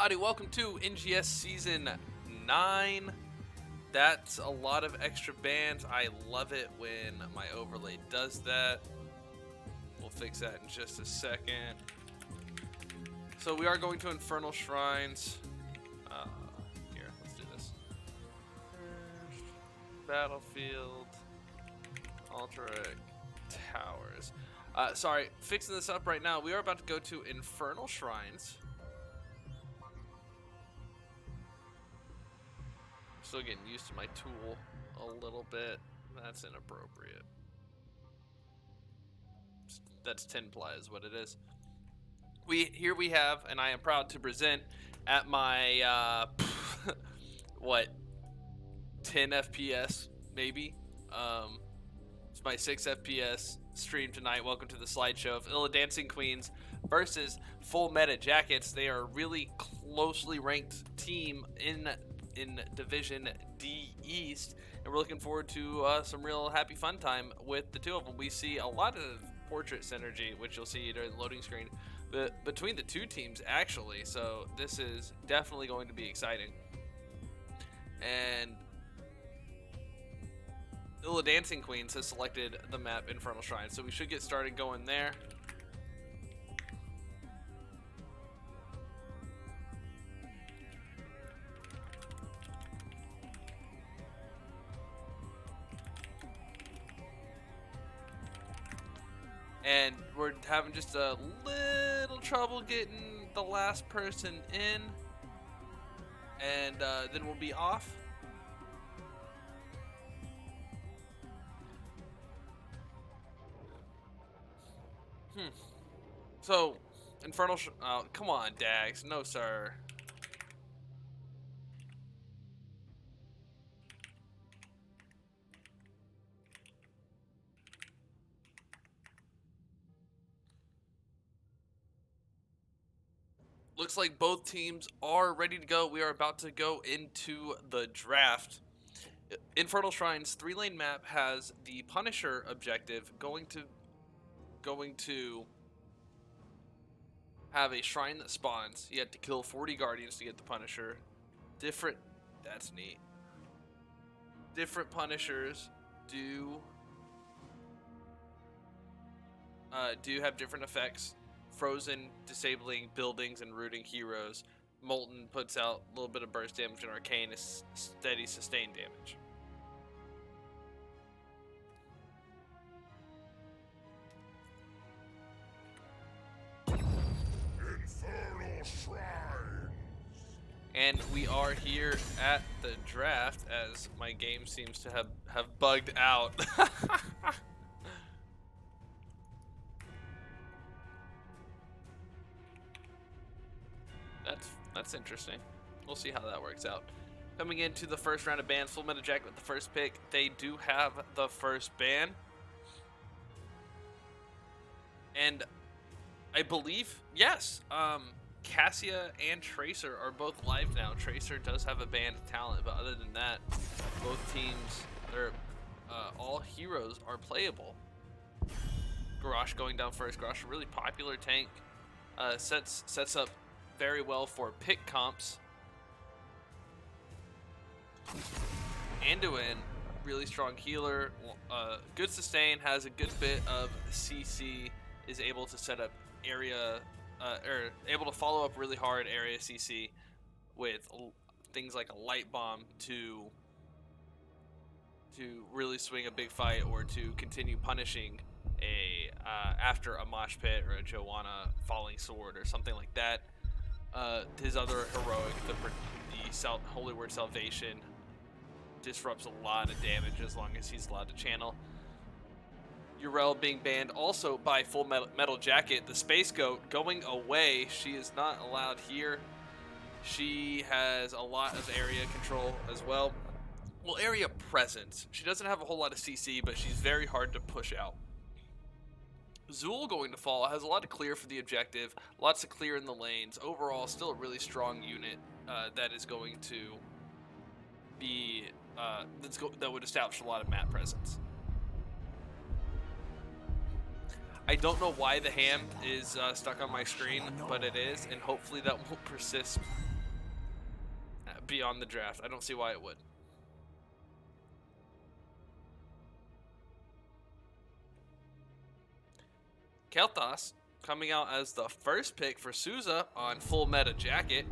everybody, welcome to NGS Season 9. That's a lot of extra bands. I love it when my overlay does that. We'll fix that in just a second. So we are going to Infernal Shrines. Here, let's do this. Battlefield. Alterac Towers. Sorry, fixing this up right now. We are about to go to Infernal Shrines. Still getting used to my tool a little bit. That's inappropriate. That's 10 ply is what it is. Here we have, and I am proud to present at my what, 10 FPS maybe. It's my 6 FPS stream tonight. Welcome to the slideshow of Illidancing Queens versus Full Meta Jackets. They are a really closely ranked team in Division D East, and we're looking forward to some real happy fun time with the two of them. We see a lot of portrait synergy, which you'll see during the loading screen, but between the two teams actually, so this is definitely going to be exciting. And Illidancing Queens has selected the map Infernal Shrine, so we should get started going there. And we're having just a little trouble getting the last person in, and then we'll be off. So, Infernal oh, come on, Dax. No, sir. Looks like both teams are ready to go. We are about to go into the draft. Infernal Shrine's 3-lane map has the Punisher objective, going to have a shrine that spawns. You have to kill 40 guardians to get the Punisher. That's neat. Different Punishers do have different effects. Frozen, disabling buildings and rooting heroes. Molten puts out a little bit of burst damage, and Arcane is steady sustained damage. Infernal Shrines. And we are here at the draft, as my game seems to have bugged out. That's interesting. We'll see how that works out. Coming into the first round of bans, Full Meta Jacket with the first pick. They do have the first ban. And I believe, yes, Cassia and Tracer are both live now. Tracer does have a banned talent, but other than that, both teams, all heroes are playable. Garrosh going down first. Garrosh, a really popular tank. Sets up very well for pick comps. Anduin, really strong healer, good sustain, has a good bit of CC, is able to set up area, or able to follow up really hard area CC with things like a light bomb to really swing a big fight, or to continue punishing after a mosh pit or a Joanna falling sword or something like that. His other heroic, the Holy Word Salvation, disrupts a lot of damage as long as he's allowed to channel. Urel being banned also by Full Metal Jacket. The Space Goat going away. She is not allowed here. She has a lot of area control as well. Well, area presence. She doesn't have a whole lot of CC, but she's very hard to push out. Zool going to fall, has a lot to clear for the objective, lots to clear in the lanes. Overall, still a really strong unit that is going to be that would establish a lot of map presence. I don't know why the ham is stuck on my screen, but it is, and hopefully that won't persist be on the draft. I don't see why it would. Kael'thas coming out as the first pick for Souza on full meta jacket.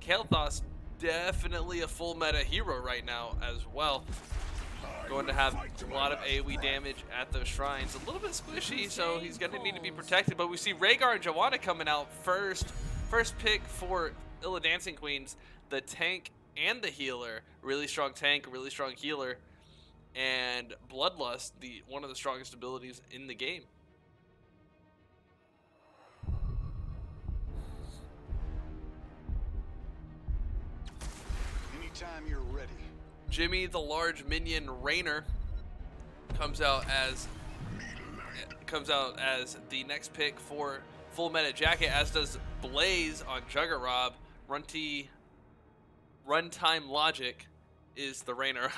Kael'thas definitely a full meta hero right now as well. Going to have a lot of AoE damage at those shrines. A little bit squishy, so he's going to need to be protected. But we see Rhaegar and Joanna coming out first. First pick for Illidancing Queens, the tank and the healer. Really strong tank, really strong healer. And Bloodlust, one of the strongest abilities in the game. Anytime you're ready. Jimmy the large minion Raynor comes out as the next pick for full meta jacket, as does Blaze on Juggerrob. Runtime Logic is the Raynor.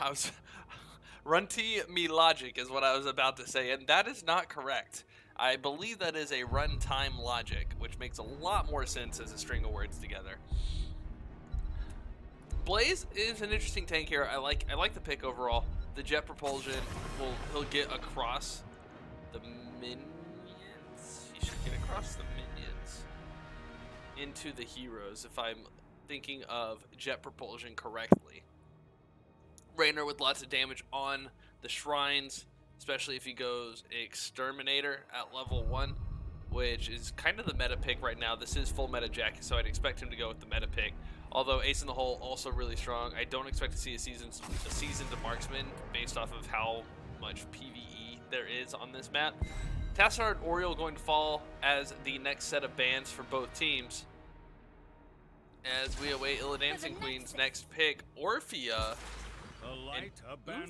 Runtime Logic is what I was about to say, and that is not correct. I believe that is a runtime logic, which makes a lot more sense as a string of words together. Blaze is an interesting tank here. I like the pick overall. The jet propulsion he'll get across the minions. He should get across the minions into the heroes, if I'm thinking of jet propulsion correctly. Raynor with lots of damage on the shrines, especially if he goes Exterminator at level 1, which is kind of the meta pick right now. This is full meta jacket, so I'd expect him to go with the meta pick. Although Ace in the Hole also really strong. I don't expect to see a seasoned marksman based off of how much PvE there is on this map. Tassard Oriole going to fall as the next set of bans for both teams, as we await Illidancing Queen's next pick, Orphea and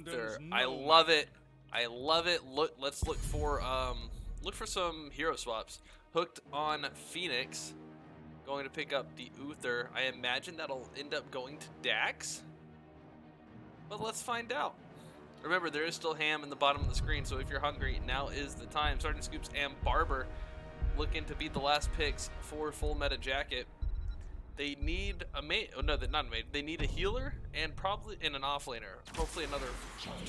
Uther. I love it. I love it. Let's look for some hero swaps. Hooked on Phoenix, going to pick up the Uther. I imagine that'll end up going to Dax, but let's find out. Remember, there is still ham in the bottom of the screen, so if you're hungry, now is the time. Sergeant Scoops and Barber looking to be the last picks for full meta jacket. They need a mate. Oh no, they're not a mate. They need a healer and probably an offlaner. Hopefully another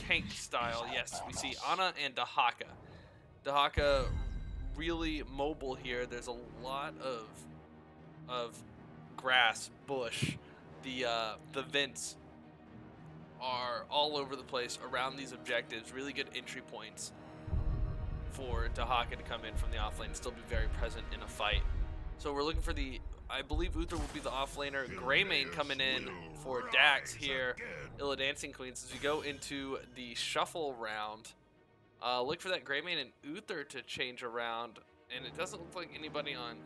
tank style. Yes, we see Ana and Dahaka. Dahaka really mobile here. There's a lot of grass, bush. The vents are all over the place around these objectives. Really good entry points for Dahaka to come in from the offlane and still be very present in a fight. So we're looking for I believe Uther will be the offlaner. Greymane coming in for Dax here. Illidancing Queens as we go into the shuffle round. Look for that Greymane and Uther to change around, and it doesn't look like anybody on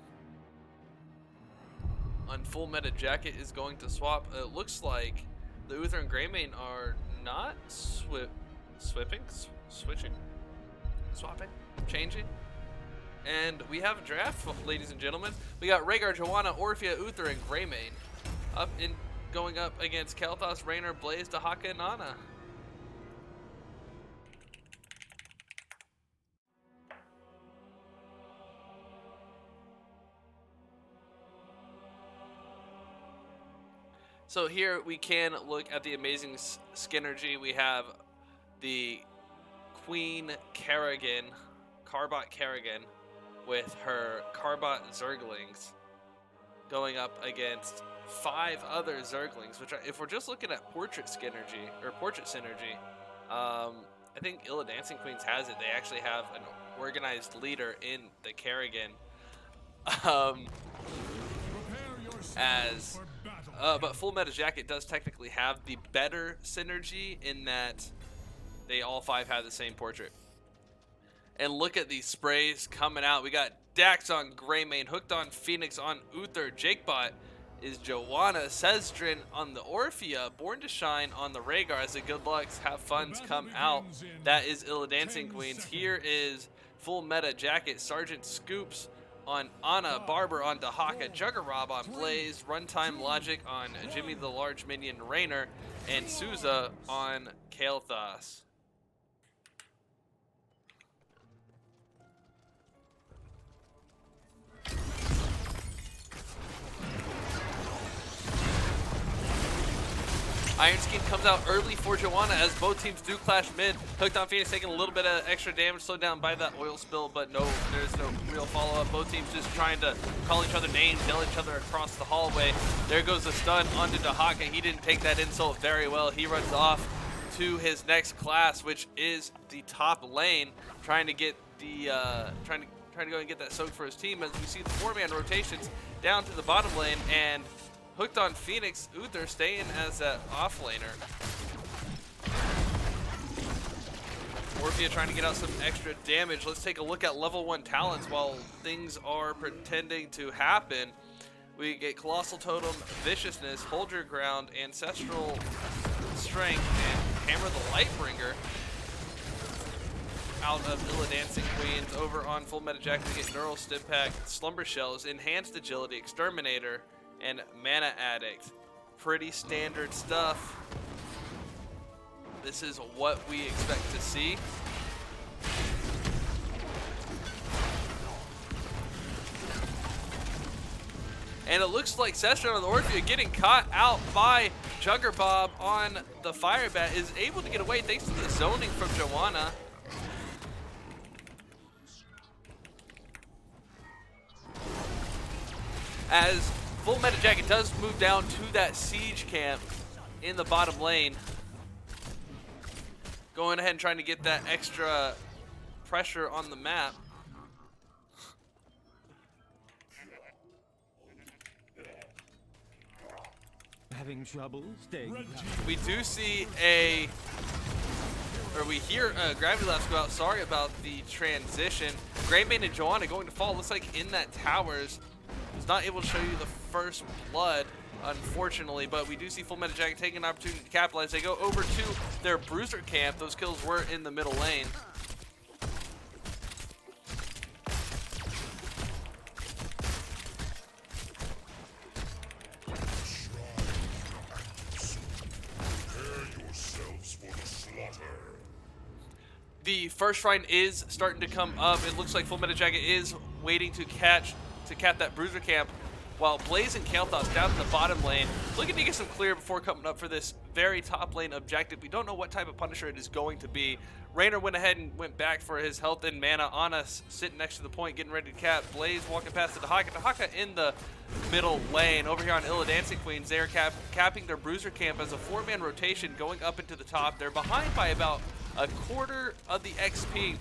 full meta jacket is going to swap. It looks like the Uther and Greymane are not changing. And we have a draft, ladies and gentlemen. We got Rhaegar, Joanna, Orphea, Uther, and Greymane going up against Kael'thas, Raynor, Blaze, Dahaka, and Ana. So here we can look at the amazing skinergy. We have the Queen Kerrigan, Carbot Kerrigan, with her Carbot Zerglings going up against 5 other Zerglings, which if we're just looking at portrait synergy, I think Illidancing Queens has it. They actually have an organized leader in the Kerrigan. But full meta jacket does technically have the better synergy in that they all 5 have the same portrait. And look at these sprays coming out. We got Dax on Greymane, hooked on Phoenix on Uther, Jakebot is Joanna, Sezdrin on the Orphea, Born to Shine on the Rhaegar as the good lucks have funds come out. That is Illidancing Queens. Here is full meta jacket, Sergeant Scoops on Ana, Barber on Dahaka, Juggerrob on Blaze, Runtime Logic on Jimmy the Large Minion Raynor, and Souza on Kael'thas. Iron Skin comes out early for Joanna as both teams do clash mid. Hooked on Phoenix taking a little bit of extra damage, slowed down by that oil spill, but no, there's no real follow-up. Both teams just trying to call each other names, yell each other across the hallway. There goes the stun onto Dahaka. He didn't take that insult very well. He runs off to his next class, which is the top lane, trying to get the trying to go and get that soak for his team. As we see the 4-man rotations down to the bottom lane, and hooked on Phoenix, Uther staying as that offlaner. Orphea trying to get out some extra damage. Let's take a look at level 1 talents while things are pretending to happen. We get Colossal Totem, Viciousness, Hold Your Ground, Ancestral Strength, and Hammer the Lightbringer. Out of Illidancing Queens. Over on Full Meta Jacket we get Neural Stimpack, Slumber Shells, Enhanced Agility, Exterminator, and Mana Addict. Pretty standard stuff. This is what we expect to see. And it looks like Session on the Orphea getting caught out by Juggerbob on the Fire Bat is able to get away thanks to the zoning from Joanna. As Full Meta Jacket does move down to that siege camp in the bottom lane. Going ahead and trying to get that extra pressure on the map. Having trouble staying. We do see we hear Gravity Labs go out. Sorry about the transition. Greymane and Joanna going to fall. Looks like in that towers. Was not able to show you the first blood, unfortunately, but we do see Full Meta Jacket taking an opportunity to capitalize. They go over to their Bruiser camp. Those kills were in the middle lane. The first shrine is starting to come up. It looks like Full Meta Jacket is waiting to cap that Bruiser camp, while Blaze and Kael'thas down in the bottom lane looking to get some clear before coming up for this very top lane objective. We don't know what type of Punisher it is going to be. Raynor went ahead and went back for his health and mana. Anna sitting next to the point getting ready to cap. Blaze walking past the Dahaka. Dahaka in the middle lane. Over here on Illidancing Queens, they're capping their Bruiser camp as a 4-man rotation going up into the top. They're behind by about a quarter of the XP.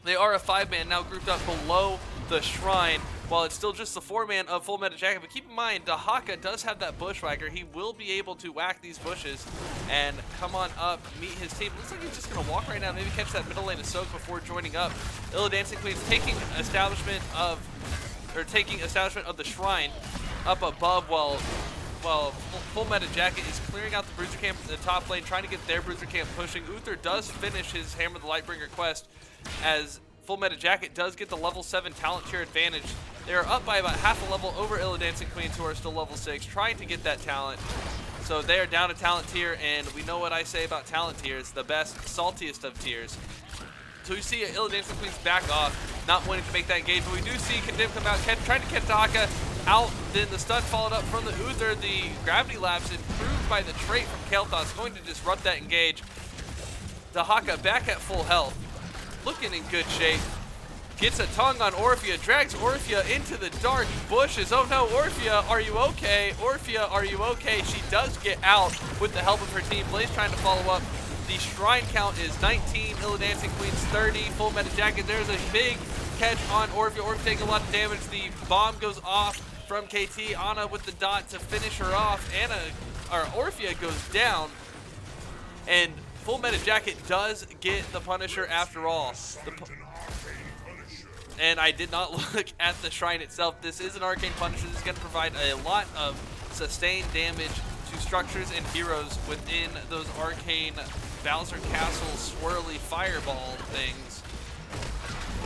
They are a 5-man now grouped up below the shrine, while it's still just the 4-man of Full Meta Jacket. But keep in mind, Dahaka does have that Bushwhacker. He will be able to whack these bushes and come on up, meet his team. Looks like he's just going to walk right now, maybe catch that middle lane of soak before joining up. Illidancing Queens taking establishment of the shrine up above, while Full Meta Jacket is clearing out the Bruiser camp in the top lane, trying to get their Bruiser camp pushing. Uther does finish his Hammer the Lightbringer quest, as Full Meta Jacket does get the level 7 talent tier advantage. They are up by about half a level over Illidancing Queens, who are still level 6, trying to get that talent. So they are down to talent tier, and we know what I say about talent tiers, the best, saltiest of tiers. So we see Illidancing Queens back off, not wanting to make that engage, but we do see Condemn come out, trying to catch Dahaka out. Then the stun followed up from the Uther. The Gravity Labs improved by the trait from Kael'thas, going to disrupt that engage. Dahaka back at full health, looking in good shape. Gets a tongue on Orphea, drags Orphea into the dark bushes. Oh no, Orphea, are you okay? Orphea, are you okay? She does get out with the help of her team. Blaze trying to follow up. The shrine count is 19, Illidancing Queens 30, Full Meta Jacket. There's a big catch on Orphea. Orphea taking a lot of damage. The bomb goes off from KT. Anna with the dot to finish her off. Orphea goes down, and Full Meta Jacket does get the Punisher after all. And I did not look at the shrine itself. This is an arcane Punisher. This is going to provide a lot of sustained damage to structures and heroes within those arcane Bowser Castle swirly fireball things,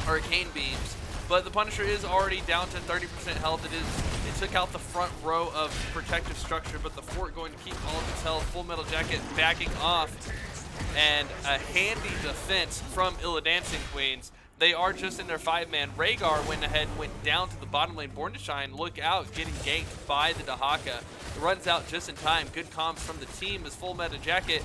arcane beams. But the Punisher is already down to 30% health. It took out the front row of protective structure, but the fort going to keep all of its health. Full Metal Jacket backing off, and a handy defense from Illidancing Queens. They are just in their 5-man. Rhaegar went ahead and went down to the bottom lane. Born to Shine, look out, getting ganked by the Dahaka. runs out just in time. Good comms from the team as Full Meta Jacket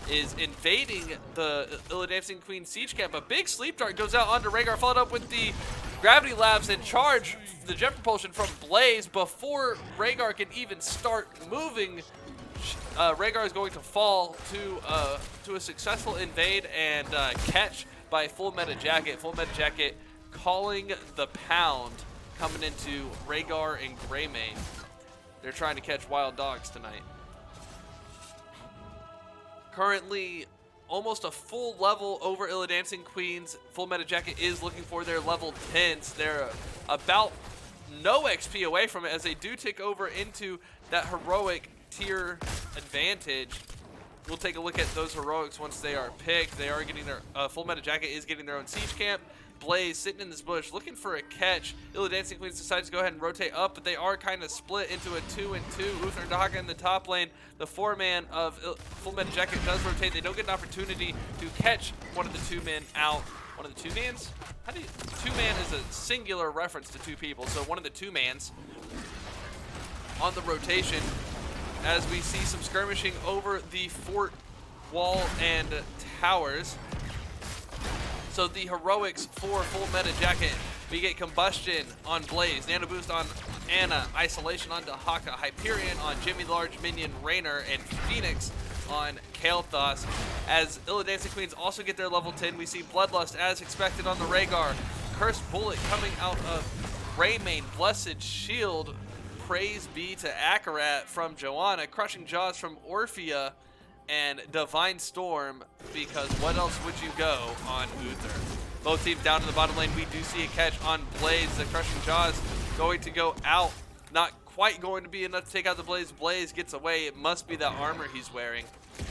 is invading the Illidancing Queen siege camp. A big sleep dart goes out onto Rhaegar, followed up with the gravity labs and charge the jet propulsion from Blaze before Rhaegar can even start moving. Rhaegar is going to fall to a successful invade and catch by Full Meta Jacket. Full Meta Jacket calling the pound, coming into Rhaegar and Greymane. They're trying to catch wild dogs tonight. Currently, almost a full level over Illidancing Queens. Full Meta Jacket is looking for their level 10s. They're about no XP away from it as they do tick over into that heroic tier advantage. We'll take a look at those heroics once they are picked. They are getting their Full Meta Jacket is getting their own siege camp. Blaze sitting in this bush looking for a catch. Illidancing Queens decides to go ahead and rotate up, but they are kind of split into a 2-and-2. Uther and Dahaka in the top lane. The 4-man of Full Meta Jacket does rotate. They don't get an opportunity to catch one of the 2-men out. One of the 2-mans? How do you... 2-man is a singular reference to 2 people, so one of the 2-mans on the rotation as we see some skirmishing over the fort wall and towers. So the heroics for Full Meta Jacket, we get Combustion on Blaze, Nano Boost on Anna, Isolation on Dahaka, Hyperion on Jimmy Large Minion Raynor, and Phoenix on Kael'thas. As Illidancing Queens also get their level 10, we see Bloodlust as expected on the Rhaegar. Cursed Bullet coming out of Greymane, Blessed Shield, Praise be to Akarat from Joanna, Crushing Jaws from Orphea, and Divine Storm, because what else would you go on Uther? Both teams down in the bottom lane. We do see a catch on Blaze. The Crushing Jaws going to go out. Not quite going to be enough to take out the Blaze. Blaze gets away. It must be that armor he's wearing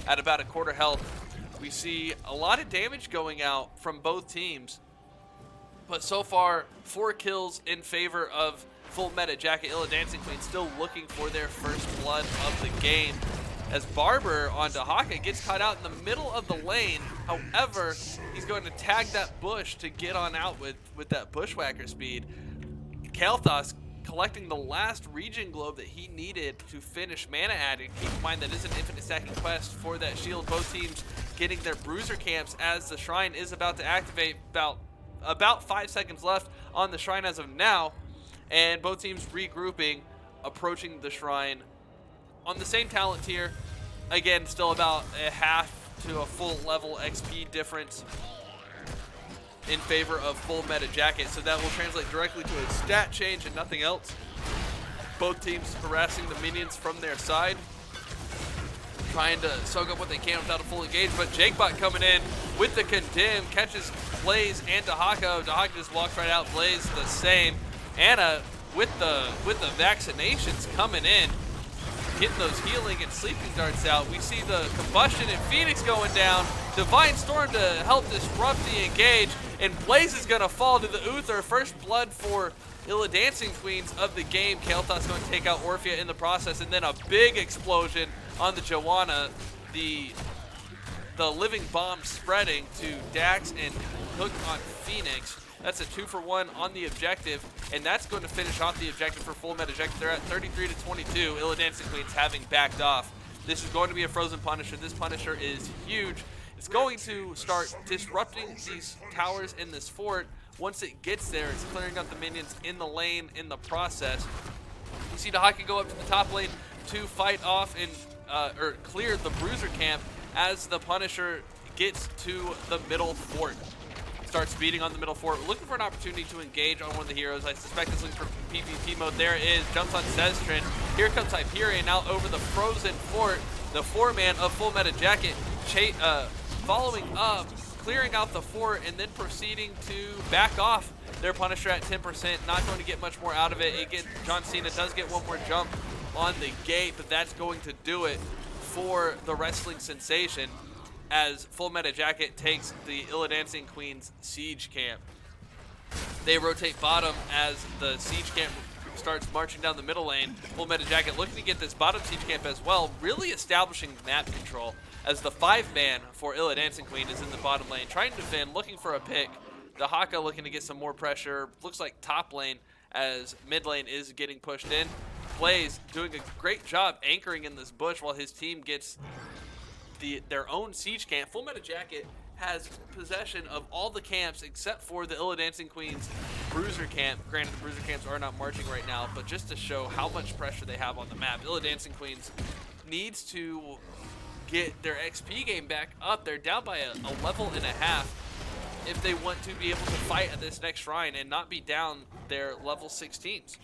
at about a quarter health. We see a lot of damage going out from both teams. But so far, 4 kills in favor of Full Meta Jacket. Illidancing Queen still looking for their first blood of the game, as Barber on Dahaka gets caught out in the middle of the lane. However, he's going to tag that bush to get on out with that bushwhacker speed. Kael'thas collecting the last regen globe that he needed to finish mana adding. Keep in mind that is an infinite stacking quest for that shield. Both teams getting their bruiser camps as the shrine is about to activate. About 5 seconds left on the shrine as of now, and both teams regrouping, approaching the shrine on the same talent tier. Again, still about a half to a full level XP difference in favor of Full Meta Jacket, so that will translate directly to a stat change and nothing else. Both teams harassing the minions from their side, trying to soak up what they can without a full engage, but Jakebot coming in with the Condemn, catches Blaze and Dahaka. Dahaka just walks right out, Blaze the same. Anna with the vaccinations coming in, getting those healing and sleeping darts out. We see the Combustion and Phoenix going down. Divine Storm to help disrupt the engage, and Blaze is going to fall to the Uther. First blood for Illidancing Queens of the game. Kael'thas going to take out Orphea in the process, and then a big explosion on the Joanna. The living bomb spreading to Dax and Hook on Phoenix. That's a 2-for-1 on the objective, and that's going to finish off the objective for Full Meta Jacket. They're at 33-22. Illidancing Queens having backed off. This is going to be a frozen Punisher. This Punisher is huge. It's going to start disrupting these towers in this fort. Once it gets there, it's clearing out the minions in the lane in the process. You see Dahaka go up to the top lane to fight off and or clear the bruiser camp as the Punisher gets to the middle fort. Starts beating on the middle fort, looking for an opportunity to engage on one of the heroes. I suspect it's looking for PvP mode. There it is, jumps on Sestrin. Here comes Hyperion out over the frozen fort. The 4-man of Full Meta Jacket following up, clearing out the fort, and then proceeding to back off their Punisher at 10%. Not going to get much more out of it. John Cena does get one more jump on the gate, but that's going to do it for the wrestling sensation, as Full Meta Jacket takes the Illidancing Queen's siege camp. They rotate bottom as the siege camp starts marching down the middle lane. Full Meta Jacket looking to get this bottom siege camp as well, really establishing map control, as the 5-man for Illidancing Queen is in the bottom lane, trying to defend, looking for a pick. Dahaka looking to get some more pressure. Looks like top lane as mid lane is getting pushed in. Blaze doing a great job anchoring in this bush while his team gets their own siege camp. Full Metal Jacket has possession of all the camps except for the Illidancing Queen's Bruiser camp. Granted, the Bruiser camps are not marching right now, but just to show how much pressure they have on the map, Illidancing Queens needs to get their XP game back up. They're down by a level and a half if they want to be able to fight at this next shrine and not be down their level 16s.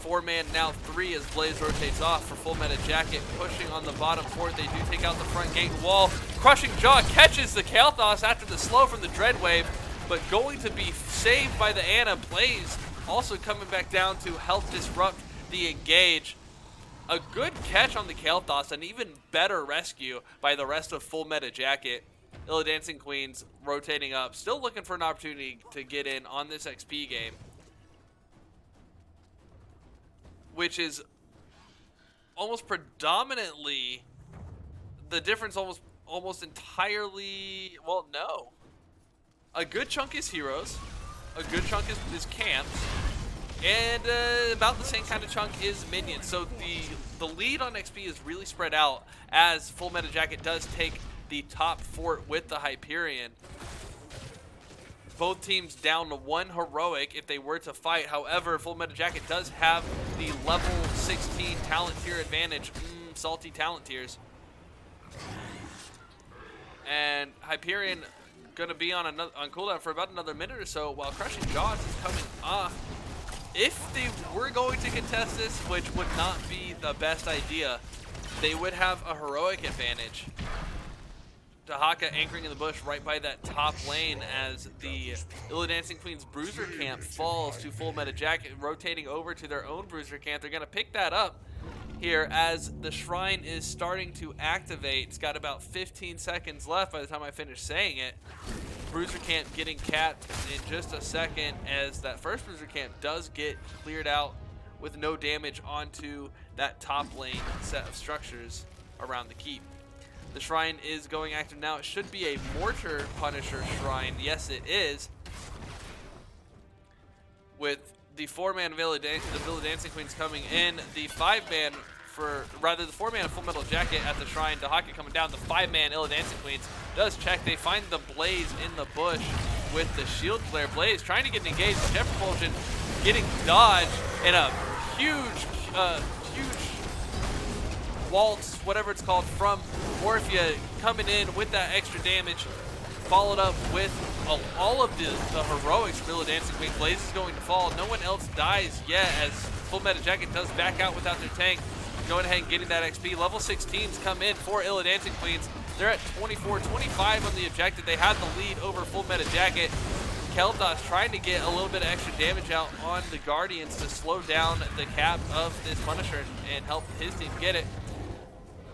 4-man, now 3 as Blaze rotates off for Full Meta Jacket, pushing on the bottom fort. They do take out the front gate wall. Crushing Jaw catches the Kael'thas after the slow from the Dread Wave, but going to be saved by the Ana. Blaze also coming back down to help disrupt the engage. A good catch on the Kael'thas, an even better rescue by the rest of Full Meta Jacket. Illidancing Queens rotating up, still looking for an opportunity to get in on this XP game, which is almost predominantly the difference, almost entirely, well, no. A good chunk is heroes, a good chunk is camps, and about the same kind of chunk is minions. So the lead on XP is really spread out as Full Meta Jacket does take the top fort with the Hyperion. Both teams down to 1 heroic if they were to fight. However, Full Meta Jacket does have the level 16 talent tier advantage. Salty talent tiers. And Hyperion gonna be on cooldown for about another minute or so while Crushing Jaws is coming off. If they were going to contest this, which would not be the best idea, they would have a heroic advantage. Dahaka anchoring in the bush right by that top lane as the Illidancing Queen's Bruiser camp falls to Full Meta Jacket, rotating over to their own Bruiser camp. They're going to pick that up here as the shrine is starting to activate. It's got about 15 seconds left by the time I finish saying it. Bruiser camp getting capped in just a second as that first Bruiser camp does get cleared out with no damage onto that top lane set of structures around the keep. The shrine is going active now. It should be a Mortar Punisher shrine. Yes, it is. With the 4-man of Illidancing Queens coming in, the 5-man the 4-man of Full Metal Jacket at the shrine, Dahaka coming down, the 5-man Illidancing Queens does check. They find the Blaze in the bush with the shield flare. Blaze trying to get engaged. Jet Propulsion getting dodged in a huge waltz, whatever it's called, from Morphia coming in with that extra damage, followed up with all of the heroics from Illidancing Queen. Blaze is going to fall. No one else dies yet as Full Meta Jacket does back out without their tank. Going ahead and getting that XP. Level 16s come in for Illidancing Queens. They're at 24-25 on the objective. They have the lead over Full Meta Jacket. Kael'thas trying to get a little bit of extra damage out on the Guardians to slow down the cap of this Punisher and help his team get it.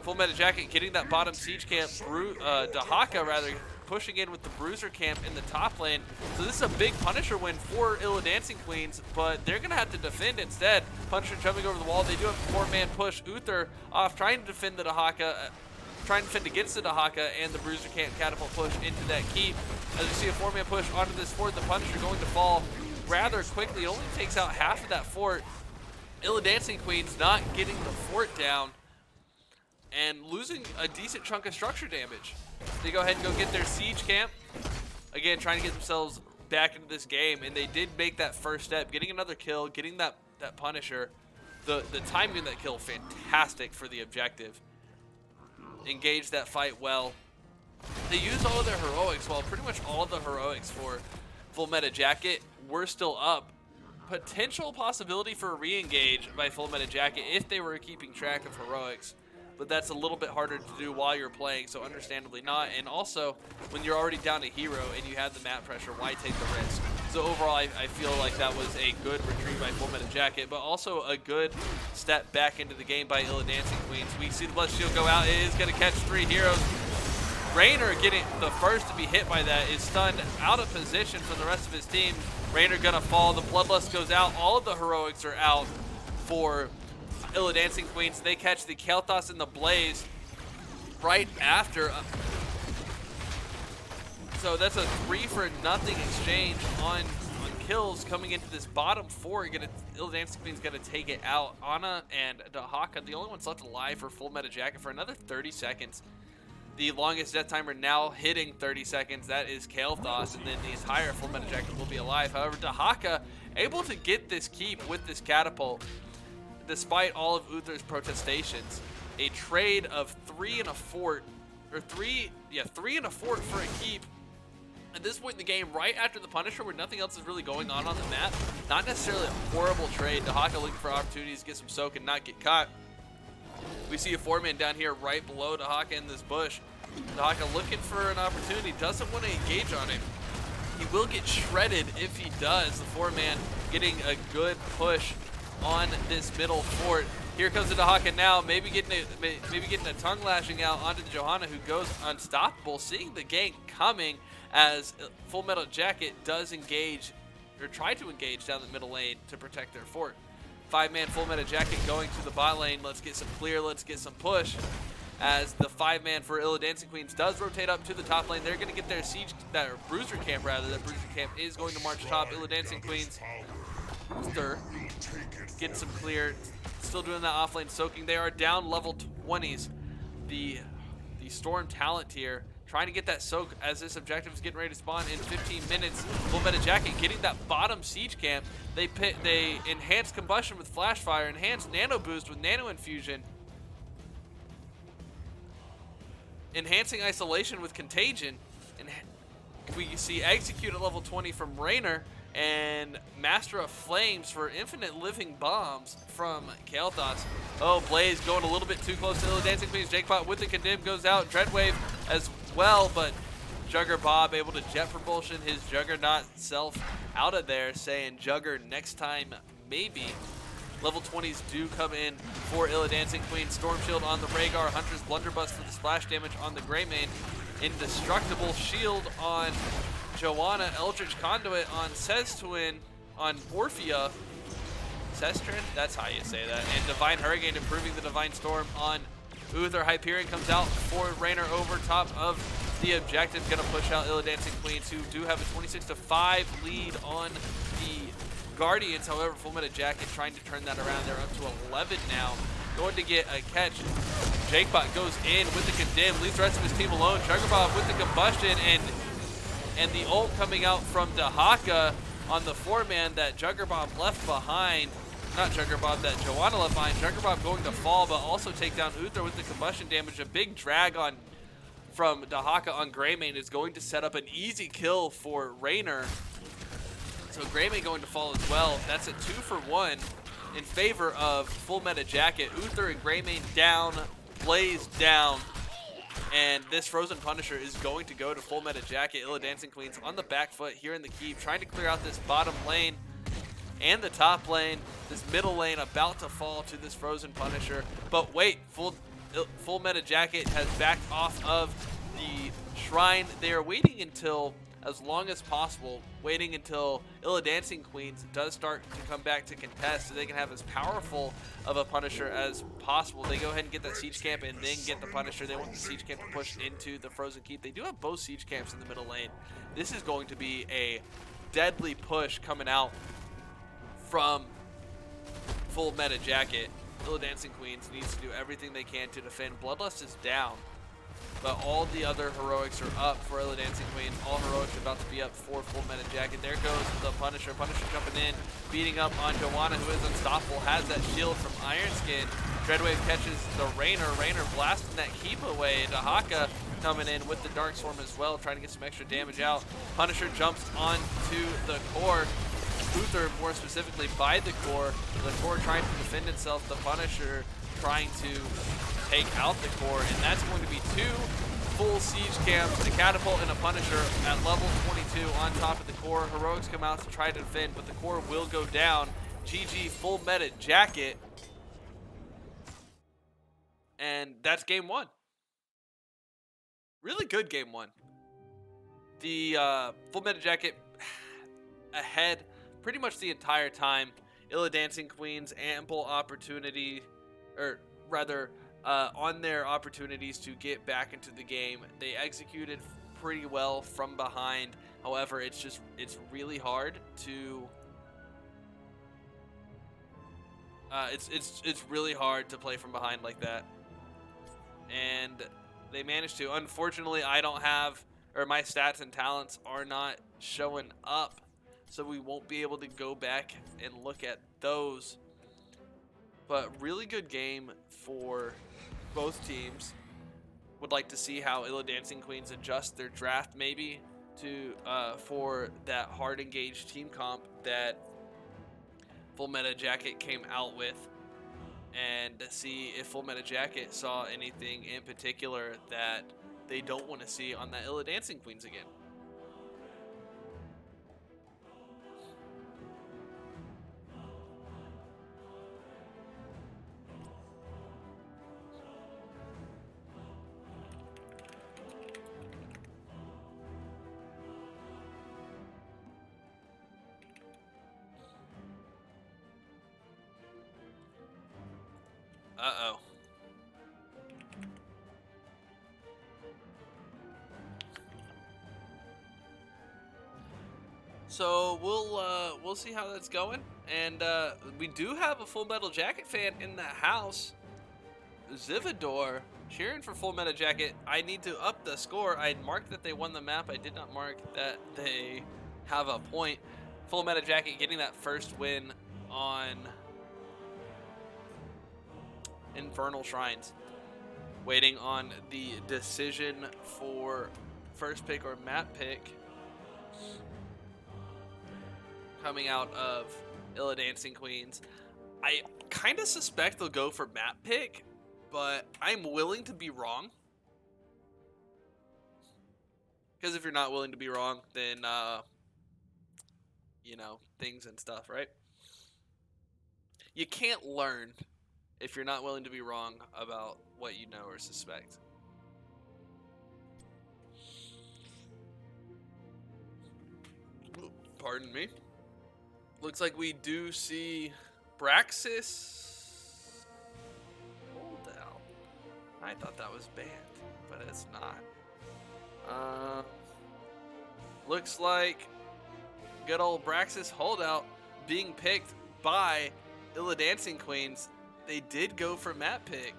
Full Meta Jacket getting that bottom siege camp, Dahaka rather, pushing in with the Bruiser camp in the top lane. So this is a big Punisher win for Illidancing Queens, but they're going to have to defend instead. Punisher jumping over the wall. They do have a 4-man push. Uther off trying to defend the Dahaka, trying to defend against the Dahaka and the Bruiser camp catapult push into that keep. As you see a 4-man push onto this fort, the Punisher going to fall rather quickly. It only takes out half of that fort. Illidancing Queens not getting the fort down and losing a decent chunk of structure damage. They go ahead and go get their siege camp. Again, trying to get themselves back into this game, and they did make that first step, getting another kill, getting that Punisher. The timing of that kill, fantastic for the objective. Engaged that fight well. They used all of their heroics, while pretty much all of the heroics for Full Meta Jacket were still up. Potential possibility for a re-engage by Full Meta Jacket if they were keeping track of heroics. But that's a little bit harder to do while you're playing, so understandably not. And also, when you're already down a hero and you have the map pressure, why take the risk? So overall, I feel like that was a good retrieve by Full Meta Jacket, but also a good step back into the game by Illidancing Queens. We see the Blood Shield go out. It is going to catch 3 heroes. Raynor getting the first to be hit by that is stunned out of position from the rest of his team. Raynor going to fall. The Bloodlust goes out. All of the heroics are out for Illidancing Queens. They catch the Kael'thas and the Blaze right after. So that's a 3-for-0 exchange on kills coming into this bottom four. Illidancing Queen's gonna take it out. Ana and Dahaka, the only ones left alive for Full Meta Jacket for another 30 seconds. The longest death timer now hitting 30 seconds. That is Kael'thas, and then the entire Full Meta Jacket will be alive. However, Dahaka able to get this keep with this catapult, despite all of Uther's protestations. A trade of 3 and a fort, or 3 and a fort for a keep. At this point in the game, right after the Punisher, where nothing else is really going on the map, not necessarily a horrible trade. Dahaka looking for opportunities to get some soak and not get caught. We see a 4-man down here right below Dahaka in this bush. Dahaka looking for an opportunity, doesn't want to engage on him. He will get shredded if he does. The 4-man getting a good push on this middle fort. Here comes the Dahaka now, maybe getting a tongue lashing out onto the Johanna, who goes unstoppable, seeing the gank coming as Full Metal Jacket does engage, or try to engage down the middle lane to protect their fort. 5-man Full Meta Jacket going to the bot lane. Let's get some clear, let's get some push. As the 5-man for Illidancing Queens does rotate up to the top lane. They're going to get their siege, or bruiser camp rather. That bruiser camp is going to march top. Illidancing Queens, Uther getting some clear. Still doing that offlane soaking. They are down level 20s. The Storm talent tier trying to get that soak as this objective is getting ready to spawn in 15 minutes. Full Meta Jacket getting that bottom siege camp. They enhance combustion with flash fire, enhance nano boost with nano infusion, enhancing isolation with contagion, and we see execute at level 20 from Raynor, and Master of Flames for infinite living bombs from Kael'thas. Oh, Blaze going a little bit too close to Illidancing Queens. Jakepot with the condemn goes out. Dreadwave as well, but Jugger Bob able to jet propulsion his Juggernaut self out of there, saying Jugger next time maybe. Level 20s do come in for Illidancing Queen. Storm Shield on the Rhaegar. Hunter's Blunderbuss for the splash damage on the Greymane. Indestructible Shield on Joanna. Eldritch Conduit on Sestuin, on Orphea. Sestrin? That's how you say that. And Divine Hurricane improving the Divine Storm on Uther. Hyperion comes out for Raynor over top of the objective. Gonna push out Illidancing Queens, who do have a 26-5 lead on the Guardians. However, Full Meta Jacket trying to turn that around. They're up to 11 now. Going to get a catch. Jakebot goes in with the condemn, leaves the rest of his team alone. Juggerbob with the combustion, and the ult coming out from Dahaka on the 4-man that Juggerbob left behind. Not Juggerbob, that Joanna left behind. Juggerbob going to fall, but also take down Uther with the combustion damage. A big drag on from Dahaka on Greymane is going to set up an easy kill for Raynor. So Greymane going to fall as well. That's a 2-for-1 in favor of Full Meta Jacket. Uther and Greymane down, Blaze down, and this Frozen Punisher is going to go to Full Meta Jacket. Illidancing Queens on the back foot here in the keep, trying to clear out this bottom lane and the top lane. This middle lane about to fall to this Frozen Punisher. But wait, Full Meta Jacket has backed off of the shrine. They are waiting until, as long as possible, waiting until Illidancing Queens does start to come back to contest so they can have as powerful of a Punisher as possible. They go ahead and get that siege camp and then get the Punisher. They want the siege camp to push into the Frozen Keep. They do have both siege camps in the middle lane. This is going to be a deadly push coming out from Full Meta Jacket. Illidancing Queens needs to do everything they can to defend. Bloodlust is down, but all the other heroics are up for Illidancing Queen. All heroics are about to be up for Full Meta Jacket. There goes the Punisher. Punisher jumping in, beating up on Joanna, who is unstoppable. Has that shield from Ironskin. Dreadwave catches the Raynor. Raynor blasting that keep away. Dahaka coming in with the Dark Storm as well, trying to get some extra damage out. Punisher jumps onto the core. Uther, more specifically, by the core. The core trying to defend itself. The Punisher trying to take out the core, and that's going to be 2 full siege camps, a catapult and a Punisher at level 22 on top of the core. Heroics come out to try to defend, but the core will go down. GG Full Meta Jacket, and that's game 1. Really good game 1. The Full Meta Jacket ahead pretty much the entire time. Illidancing Queens ample opportunity, or rather on their opportunities to get back into the game. They executed pretty well from behind. However, it's really hard to it's really hard to play from behind like that. And they managed to. Unfortunately, I don't have, or my stats and talents are not showing up, so we won't be able to go back and look at those. But really good game for both teams. Would like to see how Illidancing Queens adjust their draft maybe to for that hard engaged team comp that Full Meta Jacket came out with, and to see if Full Meta Jacket saw anything in particular that they don't want to see on that Illidancing Queens again. Uh-oh. So we'll see how that's going, and we do have a Full Metal Jacket fan in the house, Zivador, cheering for Full Metal Jacket. I need to up the score. I marked that they won the map. I did not mark that they have a point. Full Metal Jacket getting that first win on Infernal Shrines. Waiting on the decision for first pick or map pick coming out of Illidancing Queens. I kind of suspect they'll go for map pick, but I'm willing to be wrong. Because if you're not willing to be wrong, then, you know, things and stuff, right? You can't learn if you're not willing to be wrong about what you know or suspect. Pardon me. Looks like we do see Braxis. Hold out. I thought that was banned, but it's not. Looks like good old Braxis Holdout being picked by Illidancing Queens. They did go for map pick.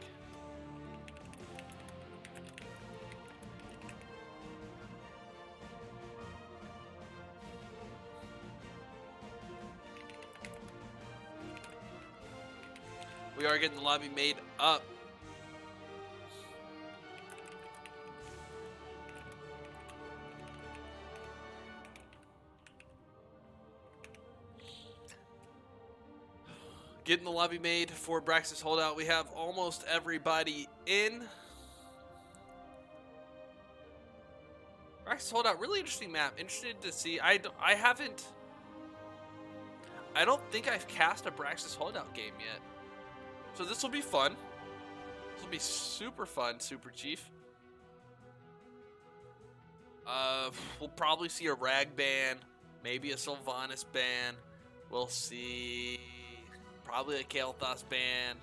We are getting the lobby made up. Getting the lobby made for Braxis Holdout. We have almost everybody in. Braxis Holdout, really interesting map. Interested to see. I don't think I've cast a Braxis Holdout game yet. So this will be fun. This will be super fun, Super Chief. We'll probably see a Rag ban, maybe a Sylvanas ban. We'll see probably a Kael'thas ban.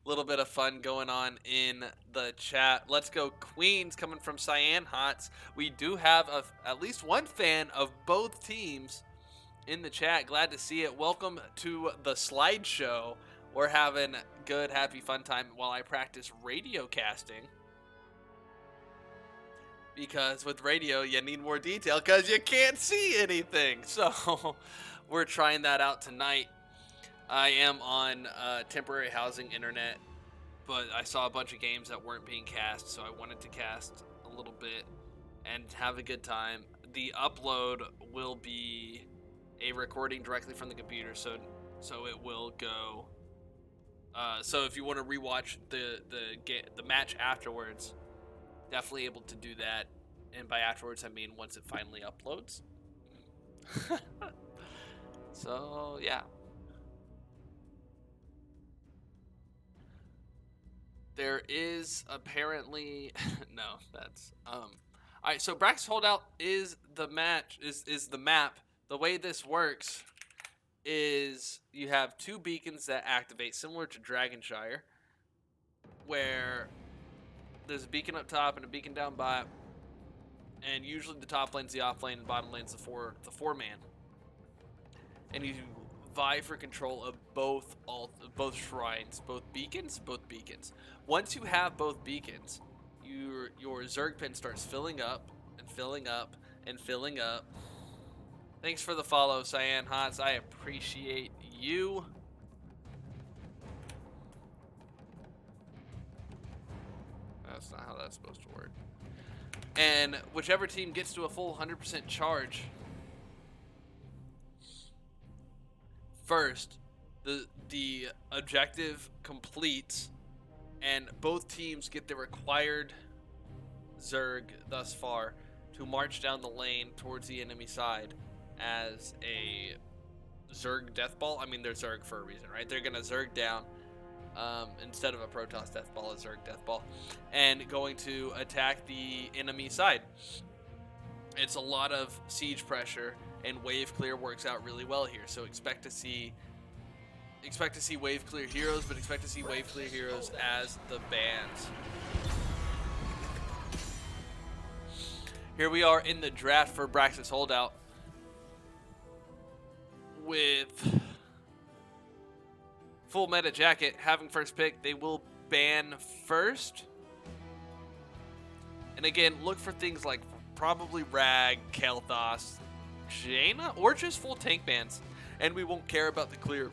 Little bit of fun going on in the chat. Let's go Queens coming from Cyan Hots. We do have at least one fan of both teams in the chat. Glad to see it. Welcome to the slideshow. We're having good, happy, fun time while I practice radio casting. Because with radio, you need more detail because you can't see anything. So we're trying that out tonight. I am on temporary housing internet, but I saw a bunch of games that weren't being cast, so I wanted to cast a little bit and have a good time. The upload will be a recording directly from the computer, so it will go. So if you want to rewatch the match afterwards, definitely able to do that. And by afterwards, I mean once it finally uploads. So yeah. There is apparently no. That's All right. So Brax Holdout is the match. Is the map. The way this works is you have 2 beacons that activate, similar to Dragonshire, where there's a beacon up top and a beacon down bottom, and usually the top lane's the off lane and bottom lane's the four man, and you vie for control of both shrines, both beacons. Once you have both beacons, your Zerg pin starts filling up and filling up and filling up. Thanks for the follow, Cyan Hots. I appreciate you. That's not how that's supposed to work. And whichever team gets to a full 100% charge first, the objective completes, and both teams get the required Zerg thus far to march down the lane towards the enemy side as a Zerg death ball. I mean, they're Zerg for a reason, right? They're gonna Zerg down instead of a Protoss death ball, a Zerg death ball, and going to attack the enemy side. It's a lot of siege pressure, and wave clear works out really well here. So expect to see wave clear heroes, but expect to see wave clear heroes as the bans. Here we are in the draft for Braxis Holdout with full meta jacket having first pick. They will ban first, and again, look for things like probably Rag, Kel'Thas, Jaina, or just full tank bans, and we won't care about the clear,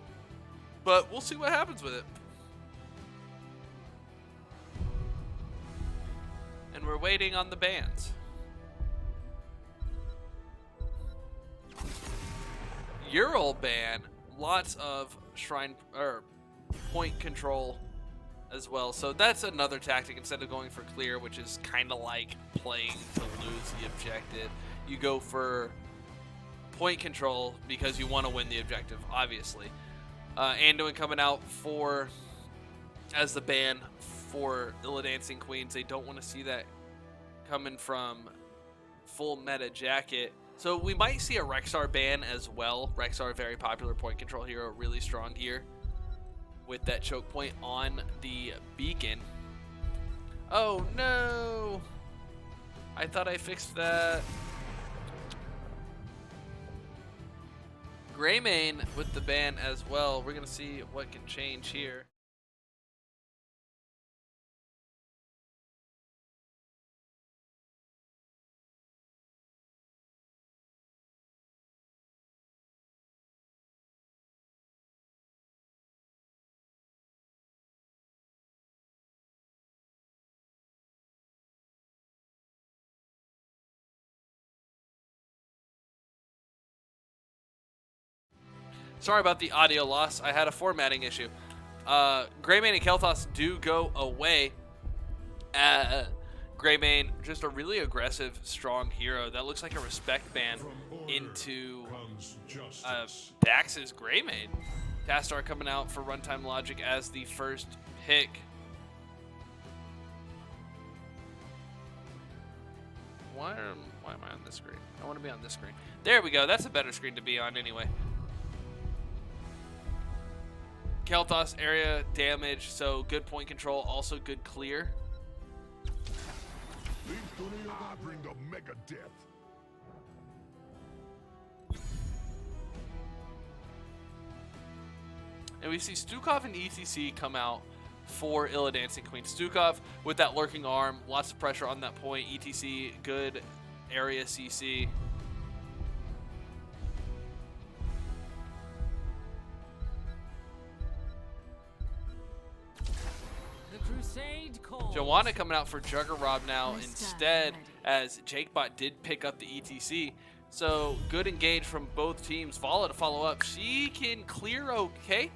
but we'll see what happens with it. And we're waiting on the bans. Ural ban, lots of shrine or point control as well. So that's another tactic. Instead of going for clear, which is kind of like playing to lose the objective, you go for point control because you want to win the objective, obviously. Anduin coming out as the ban for Illidancing Queens. They don't want to see that coming from full meta jacket. So we might see a Rexar ban as well. Rexar, very popular point control hero, really strong here with that choke point on the beacon. Oh no! I thought I fixed that. Greymane with the ban as well. We're gonna see what can change here. Sorry about the audio loss. I had a formatting issue. Greymane and Kel'Thas do go away. Greymane, just a really aggressive, strong hero. That looks like a respect ban into Dax's Greymane. Tastar coming out for Runtime Logic as the first pick. Why am I on this screen? I want to be on this screen. There we go. That's a better screen to be on anyway. Kel'Thas area damage, so good point control, also good clear. I bring the mega death. And we see Stukov and ETC come out for Illidancing Queen. Stukov with that lurking arm, lots of pressure on that point. ETC, good area CC. Joanna coming out for Juggerrob now instead, as Jakebot did pick up the ETC. So good engage from both teams. Vala to follow up. She can clear okay.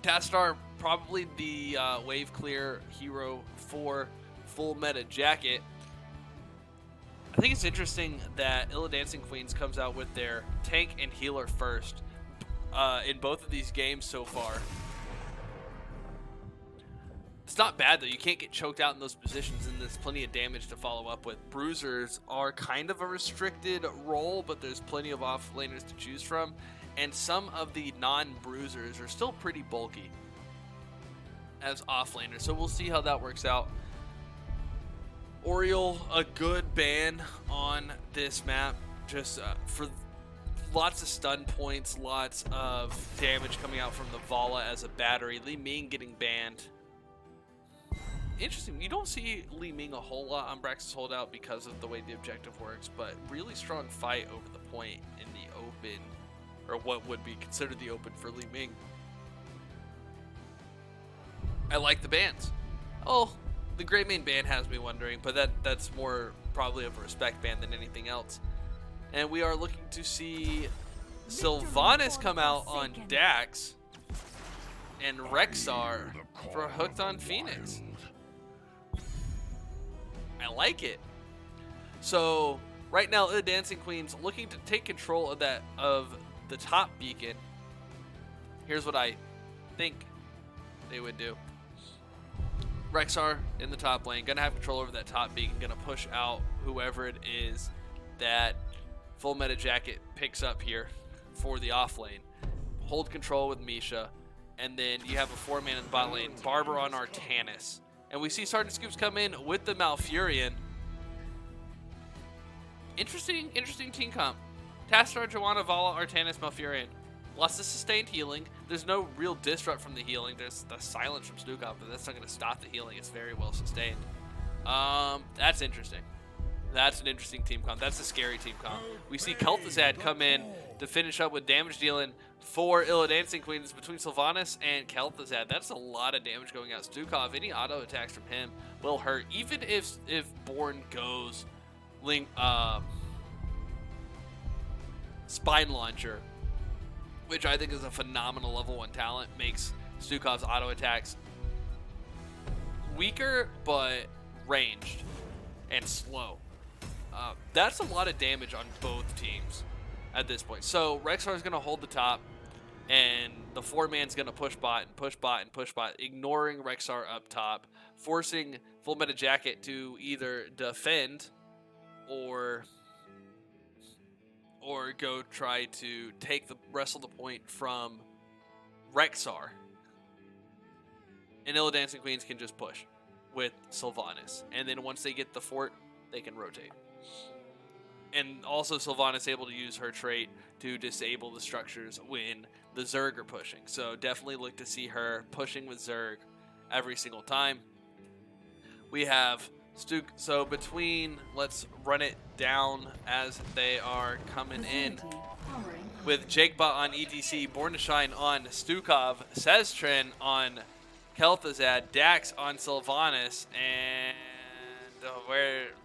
Tastar probably the wave clear hero for full meta jacket. I think it's interesting that Illidancing Queens comes out with their tank and healer first in both of these games so far. It's not bad though. You can't get choked out in those positions, and there's plenty of damage to follow up with. Bruisers are kind of a restricted role, but there's plenty of offlaners to choose from, and some of the non-bruisers are still pretty bulky as offlaners. So we'll see how that works out. Oriole, a good ban on this map, just for lots of stun points, lots of damage coming out from the Vala as a battery. Li Ming getting banned. Interesting. You don't see Li Ming a whole lot on Brax's Holdout because of the way the objective works, but really strong fight over the point in the open, or what would be considered the open for Li Ming. I like the bans. Oh, the Great Main ban has me wondering, but that's more probably of a respect ban than anything else. And we are looking to see Sylvanas come out on Dax and Rexar for Hooked on Phoenix. I like it. So right now, the Dancing Queen's looking to take control of the top beacon. Here's what I think they would do. Rexar in the top lane, gonna have control over that top beacon, gonna push out whoever it is that Full Meta Jacket picks up here for the off lane. Hold control with Misha, and then you have a 4-man in the bot lane, Barber on Artanis. And we see Sergeant Scoops come in with the Malfurion. Interesting team comp. Tassadar, Joanna, Vala, Artanis, Malfurion. Lots of sustained healing. There's no real disrupt from the healing. There's the silence from Stukov, but that's not going to stop the healing. It's very well sustained. That's interesting. That's an interesting team comp. That's a scary team comp. We see Kel'Thuzad come in to finish up with damage dealing for Illidancing Queens between Sylvanas and Kel'Thuzad. That's a lot of damage going out. Stukov, any auto attacks from him will hurt. Even if Born goes Spine Launcher, which I think is a phenomenal level 1 talent, makes Stukov's auto attacks weaker but ranged and slow. That's a lot of damage on both teams at this point. So Rexar is going to hold the top, and the 4-man's going to push bot and push bot and push bot, ignoring Rexar up top, forcing Full Meta Jacket to either defend or go try to take the rest of the point from Rexar. And Illidancing Queens can just push with Sylvanas. And then once they get the fort, they can rotate. And also Sylvanas able to use her trait to disable the structures when the Zerg are pushing. So definitely look to see her pushing with Zerg every single time. We have so between, let's run it down as they are coming in. With Jakebot on EDC, Born to Shine on Stukov, Sestrin on Kel'Thuzad, Dax on Sylvanas, and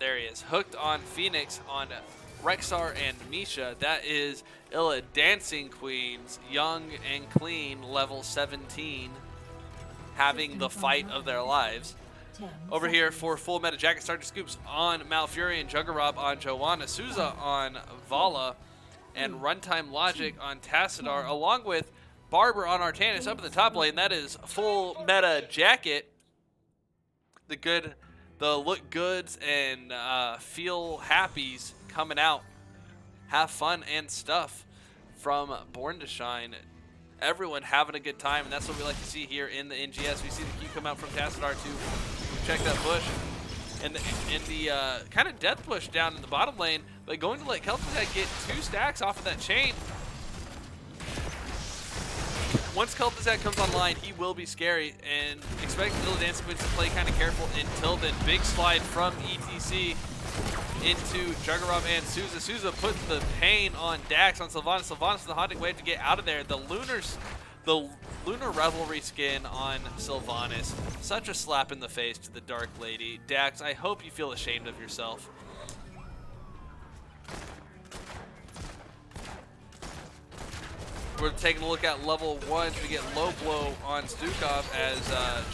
there he is, Hooked on Phoenix on Rexar and Misha. That is Illidancing Queens, young and clean, level 17, having the fight of their lives. Over here for Full Meta Jacket, Sergeant Scoops on Malfurion, Juggerab on Joanna, Souza on Vala, and Runtime Logic on Tassadar, along with Barber on Artanis up in the top lane. That is Full Meta Jacket. The look goods and feel happies coming out. Have fun and stuff from Born to Shine. Everyone having a good time, and that's what we like to see here in the NGS. We see the Q come out from Tassadar to check that push, and the kind of death push down in the bottom lane, but going to let Kel'Thuzad get 2 stacks off of that chain. Once Kel'Thuzad comes online, he will be scary, and expect Illidancing Queens to play kind of careful until then. Big slide from ETC into Juggerab and Souza. Souza puts the pain on Dax on Sylvanas. Sylvanas is the haunting wave to get out of there. The Lunar Revelry skin on Sylvanas. Such a slap in the face to the Dark Lady. Dax, I hope you feel ashamed of yourself. We're taking a look at level 1. We get low blow on Stukov as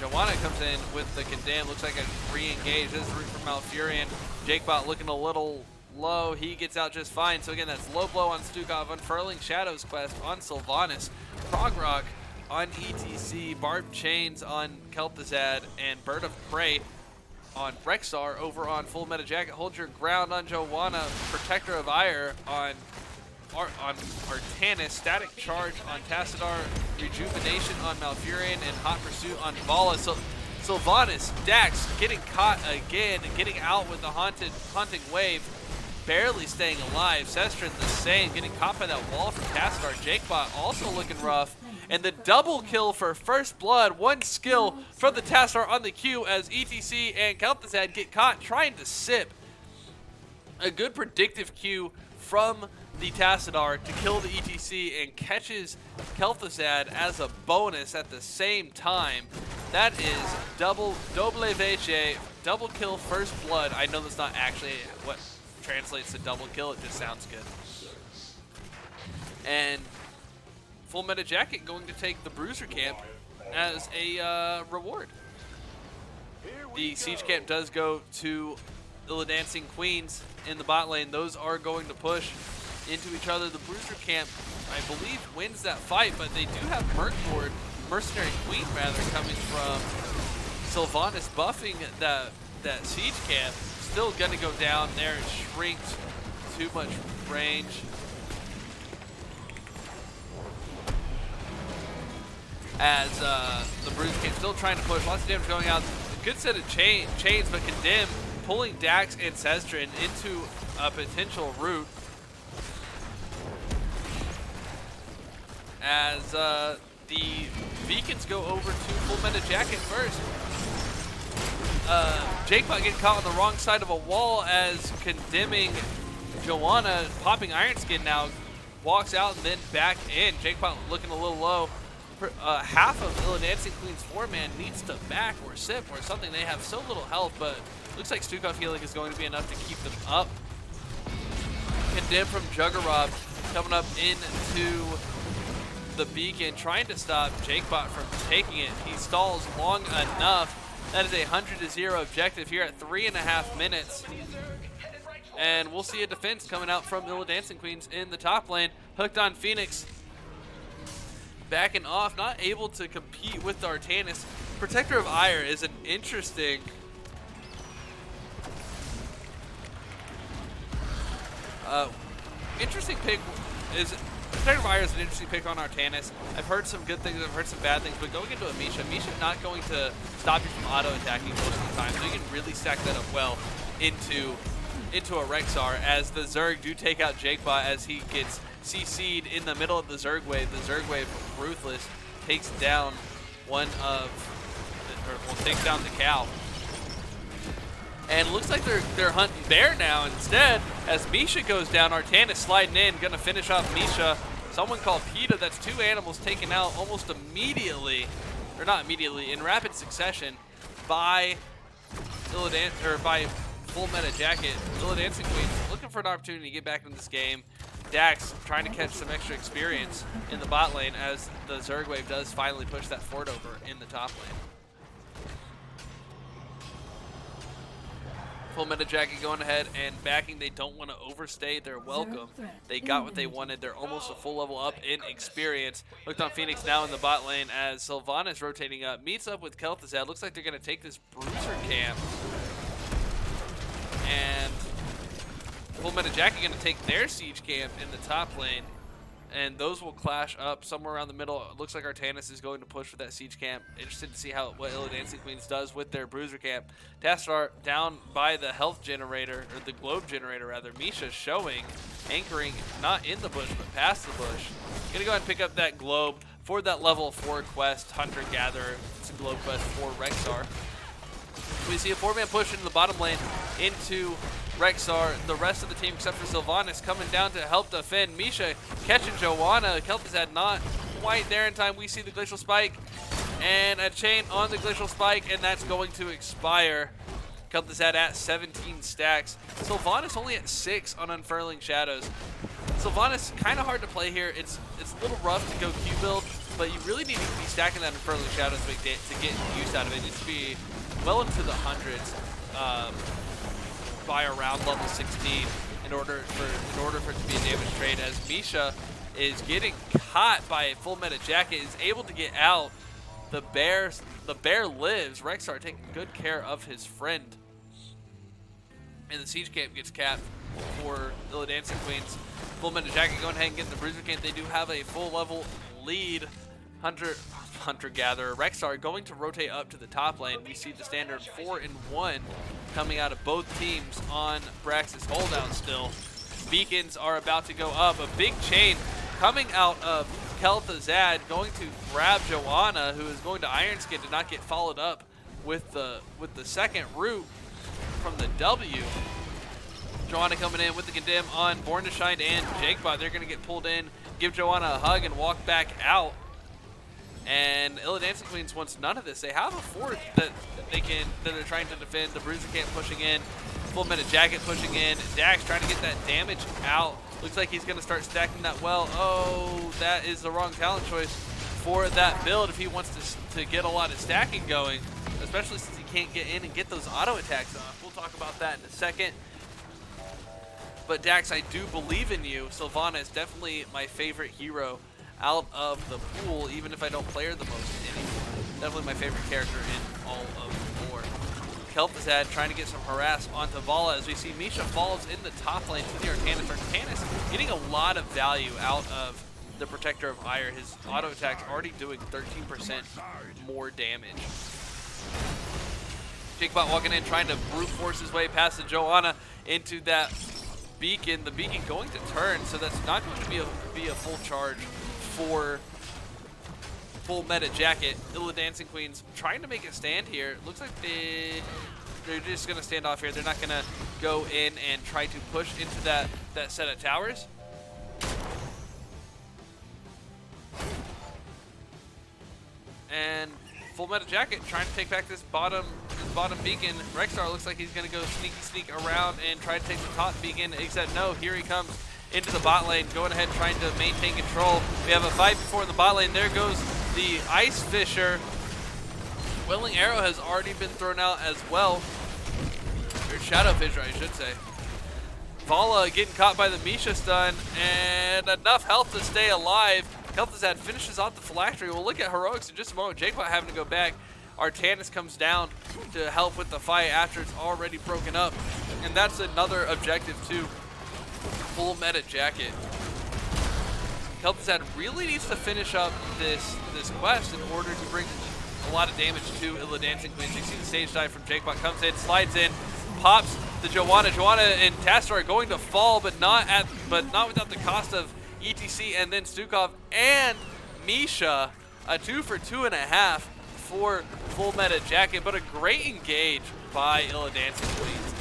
Joanna comes in with the Condemn. Looks like a re-engage. This is route from Malfurion. Jakebot looking a little low. He gets out just fine. So again, that's low blow on Stukov. Unfurling Shadows quest on Sylvanas. Prog Rock on ETC, Barb Chains on Kel'Thuzad, and Bird of Prey on Rexar. Over on Full Meta Jacket, Hold Your Ground on Joanna, Protector of Ire on Artanis, Static Charge on Tassadar, Rejuvenation on Malfurion, and Hot Pursuit on Vala. So Sylvanas, Dax getting caught again and getting out with the Haunting Wave, barely staying alive. Sestrin the same, getting caught by that wall from Tassadar. Jakebot also looking rough. And the double kill for First Blood, one skill from the Tassadar on the Q as ETC and Kel'Thuzad get caught trying to sip. A good predictive Q from the Tassadar to kill the ETC and catches Kel'Thuzad as a bonus at the same time. That is double VJ, double kill First Blood. I know that's not actually what translates to double kill, it just sounds good. And Full Meta Jacket going to take the Bruiser Camp as a reward. The Siege Camp does go to Illidancing Queens in the bot lane. Those are going to push into each other. The Bruiser Camp, I believe, wins that fight, but they do have Mercenary Queen rather, coming from Sylvanas buffing that Siege Camp. Still gonna go down there and shrinked too much range. As the Bruiser Camp still trying to push, lots of damage going out. A good set of chains, but Condemn pulling Dax and Sestrin into a potential route. As the beacons go over to Full Meta Jacket first. Jakebot getting caught on the wrong side of a wall as condemning Joanna, popping Iron Skin now, walks out and then back in. Jakebot looking a little low. Half of Illidancing Queen's 4-man needs to back or sip or something. They have so little health, but looks like Stukov healing is going to be enough to keep them up. Condemn from Juggerod coming up into the beacon, trying to stop Jakebot from taking it. He stalls long enough. That is a 100-0 objective here at 3.5 minutes. And we'll see a defense coming out from Illidancing Queens in the top lane. Hooked on Phoenix. Backing off, not able to compete with Artanis. Protector of Ire is an interesting pick. Protector of Ire is an interesting pick on Artanis. I've heard some good things, I've heard some bad things, but going into a Misha not going to stop you from auto-attacking most of the time, so you can really stack that up well into a Rexar, as the Zerg do take out Jakebot as he gets CC'd in the middle of the Zerg wave. The Zerg wave, ruthless, takes down takes down the cow. And it looks like they're hunting bear now instead, as Misha goes down. Artanis sliding in, gonna finish off Misha. Someone called PETA, that's 2 animals taken out almost immediately, or not immediately, in rapid succession by Full Meta Jacket. Illidancing Queens looking for an opportunity to get back into this game. Dax trying to catch some extra experience in the bot lane as the Zerg wave does finally push that fort over in the top lane. Full Meta Jacket going ahead and backing. They don't want to overstay their welcome. They got what they wanted. They're almost a full level up in experience. Looked on Phoenix now in the bot lane as Sylvanas rotating up. Meets up with Kel'Thuzad. Looks like they're going to take this Bruiser Camp. And Full Meta Jacket going to take their Siege Camp in the top lane. And those will clash up somewhere around the middle. It looks like Artanis is going to push for that Siege Camp. Interested to see what Illidancing Queens does with their Bruiser Camp. Tassadar down by the health generator, or the globe generator rather. Misha showing, anchoring not in the bush but past the bush. Gonna go ahead and pick up that globe for that level 4 quest, Hunter Gatherer. It's a globe quest for Rexar. We see a 4-man push into the bottom lane into Rexar. The rest of the team, except for Sylvanas, coming down to help defend. Misha catching Joanna. Kel'Thuzad not quite there in time. We see the Glacial Spike and a chain on the Glacial Spike, and that's going to expire. Kel'Thuzad at 17 stacks. Sylvanas only at 6 on Unfurling Shadows. Sylvanas kind of hard to play here. It's a little rough to go Q build, but you really need to be stacking that Unfurling Shadows to get use out of it. It needs to be well into the hundreds by around level 16 in order for it to be a damage trade, as Misha is getting caught by Full Meta Jacket, is able to get out. The bear lives. Rexar taking good care of his friend. And the siege camp gets capped for Illidancing Queens. Full Meta Jacket going ahead and getting the bruiser camp. They do have a full level lead. Hunter-Gatherer. Rexar going to rotate up to the top lane. We see the standard 4-1 coming out of both teams on Brax's holdout still. Beacons are about to go up. A big chain coming out of Kel'Thuzad, going to grab Joanna, who is going to Iron Skin to not get followed up with the second root from the W. Joanna coming in with the condemn on Born to Shine and Jakebot. They're going to get pulled in, give Joanna a hug, and walk back out. And Illidancing Queens wants none of this. They have a fort that they're trying to defend. The Bruiser Camp pushing in, Full Meta Jacket pushing in. Dax trying to get that damage out. Looks like he's going to start stacking that well. Oh, that is the wrong talent choice for that build if he wants to get a lot of stacking going, especially since he can't get in and get those auto attacks off. We'll talk about that in a second. But Dax, I do believe in you. Sylvana is definitely my favorite hero out of the pool, even if I don't play her the most anymore. Definitely my favorite character in all of lore. Kel'Thuzad trying to get some harass onto Vala as we see Misha falls in the top lane to the Artanis. Artanis getting a lot of value out of the Protector of Ire. His auto attack's already doing 13% more damage. Jakebot walking in, trying to brute force his way past the Joanna into that beacon. The beacon going to turn, so that's not going to be a full charge for Full Meta Jacket. Illidancing Queens trying to make a stand here. Looks like they're just going to stand off here. They're not going to go in and try to push into that set of towers. And Full Meta Jacket trying to take back this bottom beacon. Rexar looks like he's going to go sneak around and try to take the top beacon, except no, here he comes into the bot lane, going ahead trying to maintain control. We have a 5v4 in the bot lane. There goes the Ice Fisher. Willing Arrow has already been thrown out as well. Or Shadow Fisher, I should say. Vala getting caught by the Misha stun, and enough health to stay alive. Kel'Thuzad finishes off the phylactery. We'll look at heroics in just a moment. Jakebot having to go back. Artanis comes down to help with the fight after it's already broken up. And that's another objective too. Full Meta Jacket. Kel'Thuzad really needs to finish up this quest in order to bring a lot of damage to Illidancing Queens. You see the stage dive from Jakebot, comes in, slides in, pops the Joanna. Joanna and Tastor are going to fall, but not without the cost of ETC and then Stukov and Misha. A 2 for 2.5 for Full Meta Jacket, but a great engage by Illidancing Queens.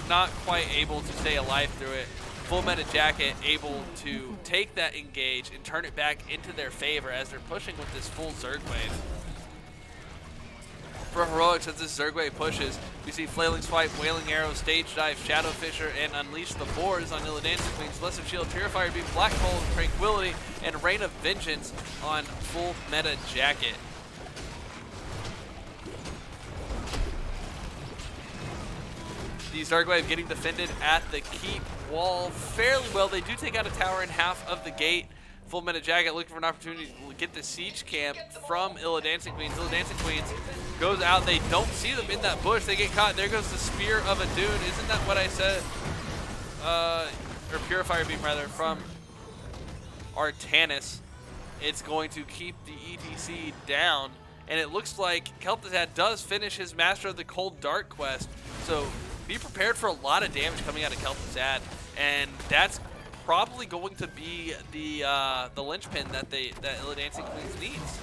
Not quite able to stay alive through it. Full Meta Jacket able to take that engage and turn it back into their favor as they're pushing with this full Zerg wave. For heroics, as this Zerg wave pushes, we see Flailing Swipe, Wailing Arrow, Stage Dive, Shadow Fisher, and Unleash the Boars on Illidancing Queens. Lesser Shield, Purifier Beam, Black Hole, Tranquility, and Rain of Vengeance on Full Meta Jacket. The Zerg wave getting defended at the keep wall fairly well. They do take out a tower in half of the gate. Full Meta Jacket looking for an opportunity to get the siege camp from Illidancing Queens. Illidancing Queens goes out. They don't see them in that bush. They get caught. There goes the Spear of a Dune. Isn't that what I said? Or Purifier Beam, rather, from Artanis. It's going to keep the ETC down. And it looks like Kel'Thuzad does finish his Master of the Cold Dark quest. So be prepared for a lot of damage coming out of Kel'Thuzad. And that's probably going to be the linchpin that Illidancing Queens needs.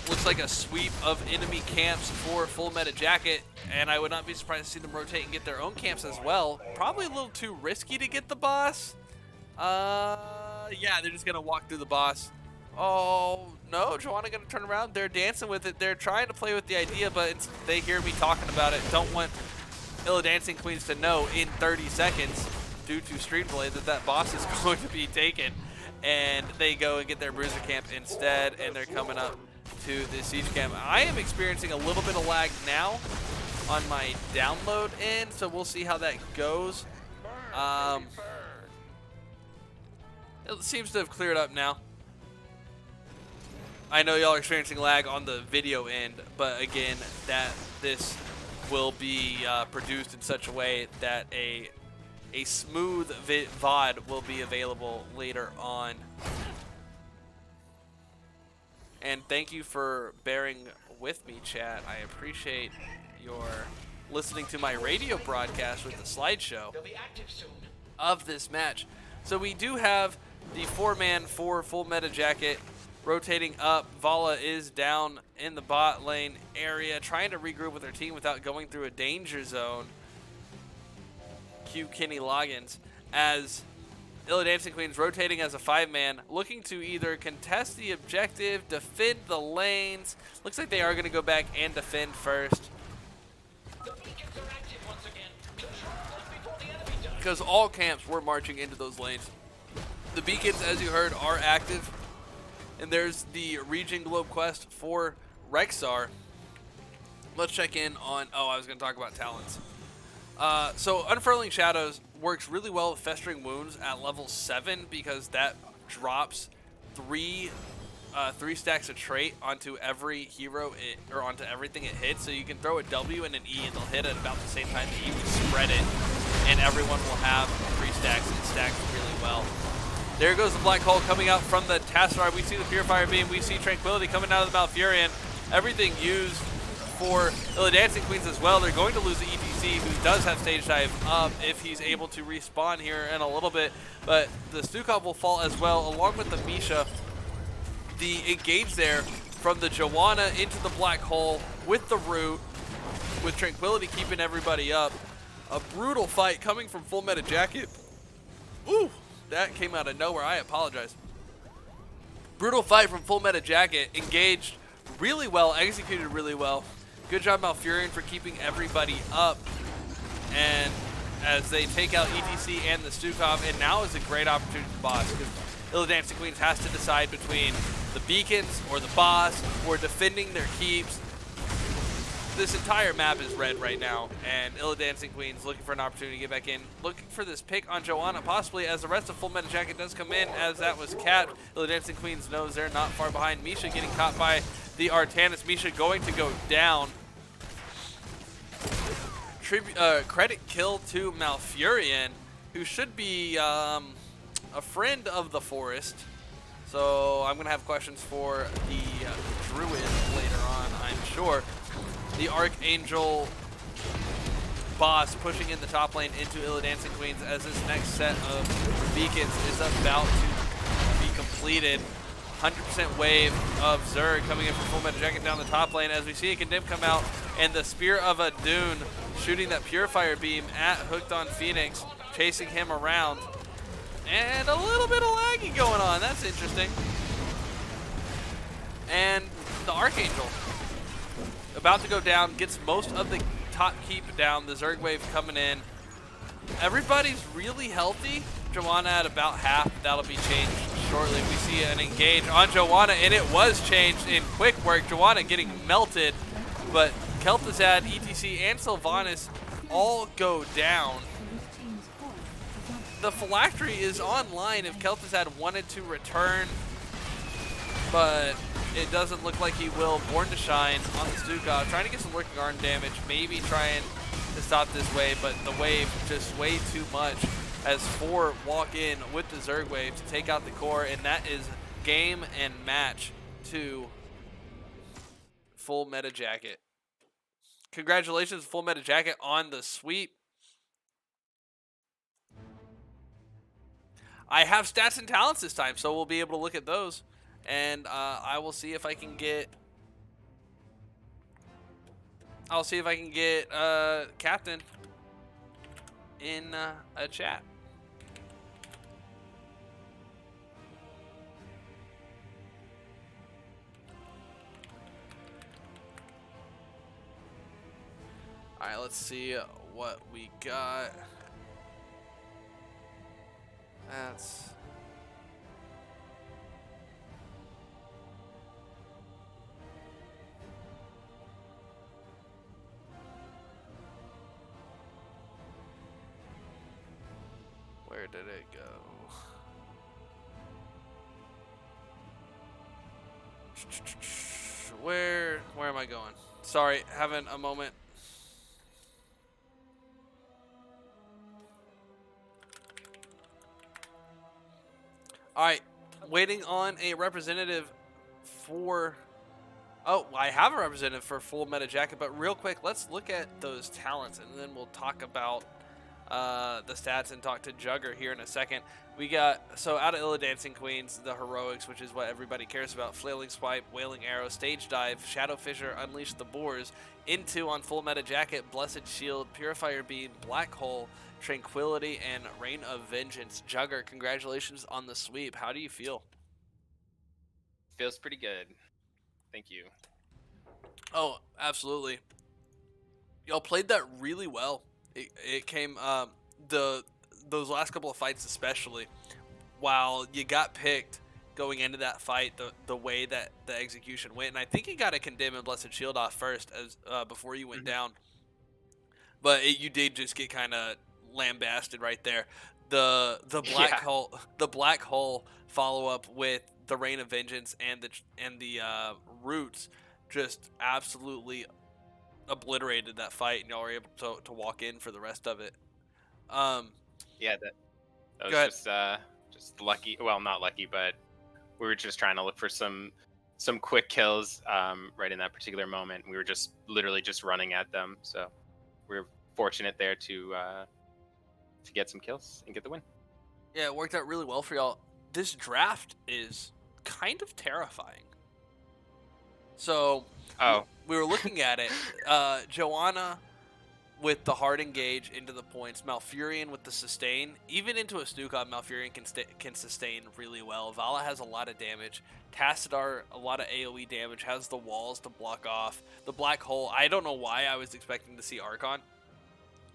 Looks like a sweep of enemy camps for Full Meta Jacket, and I would not be surprised to see them rotate and get their own camps as well. Probably a little too risky to get the boss. Yeah, they're just gonna walk through the boss. Oh no, Joanna gonna turn around. They're dancing with it. They're trying to play with the idea, but they hear me talking about it. Don't want Illidancing Queens to know in 30 seconds due to Streamblade that boss is going to be taken, and they go and get their Bruiser camp instead, and they're coming up to the siege camp. I am experiencing a little bit of lag now on my download end, so we'll see how that goes. It seems to have cleared up now. I know y'all are experiencing lag on the video end, but again, this will be produced in such a way that a smooth VOD will be available later on. And thank you for bearing with me, chat. I appreciate your listening to my radio broadcast with the slideshow of this match. So we do have the 4-man for Full Meta Jacket rotating up. Vala is down in the bot lane area, trying to regroup with her team without going through a danger zone. Cue Kenny Loggins as Illidancing Queens rotating as a 5-man, looking to either contest the objective, defend the lanes. Looks like they are going to go back and defend first. Because all camps were marching into those lanes. The beacons, as you heard, are active. And there's the region globe quest for Rexar. Let's check in on, I was going to talk about talents. So Unfurling Shadows works really well with Festering Wounds at level 7 because that drops three stacks of trait onto every hero or onto everything it hits. So you can throw a W and an E and they'll hit at about the same time that you spread it, and everyone will have 3 stacks. It stacks really well. There goes the Black Hole coming out from the Tassadar. We see the Purifier Beam. We see Tranquility coming out of the Malfurion. Everything used for Illidancing Queens as well. They're going to lose the ETC, who does have Stage Dive up if he's able to respawn here in a little bit. But the Stukov will fall as well, along with the Misha. The engage there from the Joanna into the Black Hole with the Root, with Tranquility keeping everybody up. A brutal fight coming from Full Meta Jacket. Ooh, that came out of nowhere. I apologize. Brutal fight from Full Meta Jacket. Engaged really well, executed really well. Good job, Malfurion, for keeping everybody up. And as they take out ETC and the Stukov, and now is a great opportunity for the boss, because Illidancing Queens has to decide between the beacons or the boss or defending their keeps. This entire map is red right now, and Illidancing Queens looking for an opportunity to get back in, looking for this pick on Joanna, possibly, as the rest of Full Meta Jacket does come in, as that was capped. Illidancing Queens knows they're not far behind. Misha getting caught by the Artanis. Misha going to go down. Credit kill to Malfurion, who should be a friend of the forest. So I'm going to have questions for the Druid later on, I'm sure. The Archangel boss pushing in the top lane into Illidancing Queens as this next set of beacons is about to be completed. 100% wave of Zerg coming in from Full Meta Jacket down the top lane as we see a Condemn come out, and the Spear of a Dune shooting that Purifier Beam at Hooked on Phoenix, chasing him around. And a little bit of laggy going on. That's interesting. And the Archangel about to go down, gets most of the top keep down. The Zerg wave coming in. Everybody's really healthy. Joanna at about half. That'll be changed shortly. We see an engage on Joanna, and it was changed in quick work. Joanna getting melted, but Kel'Thuzad, ETC, and Sylvanas all go down. The Phylactery is online if Kel'Thuzad wanted to return, but it doesn't look like he will. Born to Shine on the Stukov, trying to get some working arm damage, maybe trying to stop this wave, but the wave just way too much as 4 walk in with the Zerg wave to take out the core, and that is game and match to Full Meta Jacket. Congratulations, Full Meta Jacket, on the sweep. I have stats and talents this time, so we'll be able to look at those. And I will see if I can get... Captain in a chat. All right, let's see what we got. That's... Where did it go? Where am I going? Sorry, having a moment. All right, waiting on a representative for. Oh, I have a representative for Full Meta Jacket, but real quick, let's look at those talents, and then we'll talk about the stats and talk to Jugger here in a second. We got, so out of Illidancing Queens, the Heroics, which is what everybody cares about: Flailing Swipe, Wailing Arrow, Stage Dive, Shadow Fissure, Unleash the Boars. Into on Full Meta Jacket, Blessed Shield, Purifier Beam, Black Hole, Tranquility, and Reign of Vengeance. Jugger, congratulations on the sweep. How do you feel? Feels pretty good. Thank you. Oh, absolutely. Y'all played that really well. It came those last couple of fights especially. While you got picked going into that fight, the way that the execution went, and I think you got a Condemn and Blessed Shield off first as before you went down. But you did just get kind of lambasted right there. The black hole follow up with the Reign of Vengeance and the Roots just absolutely obliterated that fight, and y'all were able to walk in for the rest of it. Yeah, that Go ahead. was just lucky. Well, not lucky, but we were just trying to look for some quick kills right in that particular moment. We were just literally just running at them, so we were fortunate there to get some kills and get the win. Yeah, it worked out really well for y'all. This draft is kind of terrifying. So, we were looking at it. Joanna with the hard engage into the points. Malfurion with the sustain. Even into a Stukov, Malfurion can sustain really well. Vala has a lot of damage. Tassadar, a lot of AoE damage. Has the walls to block off. The Black Hole, I don't know why I was expecting to see Archon.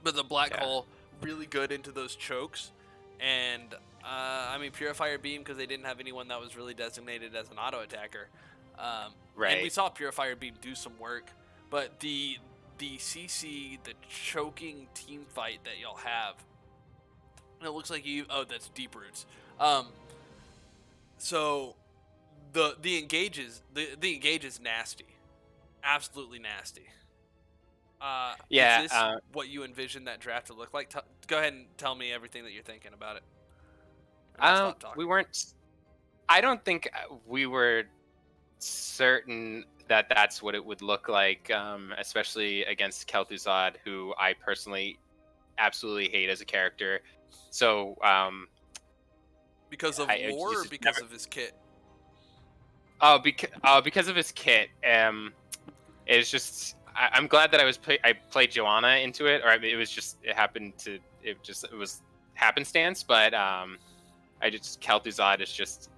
But the Black Hole, really good into those chokes. And, I mean, Purifier Beam, because they didn't have anyone that was really designated as an auto attacker. Right. And we saw Purifier Beam do some work, but the CC, the choking team fight that y'all have, and it looks like that's Deep Roots. So the engage is nasty, absolutely nasty. Is this what you envision that draft to look like? Go ahead and tell me everything that you're thinking about it. We weren't. I don't think we were certain that that's what it would look like, especially against Kel'Thuzad, who I personally absolutely hate as a character. So, because of lore or because of his kit? Because of his kit. It's just I'm glad that I played Joanna into it, or I mean, it was happenstance. But Kel'Thuzad is just,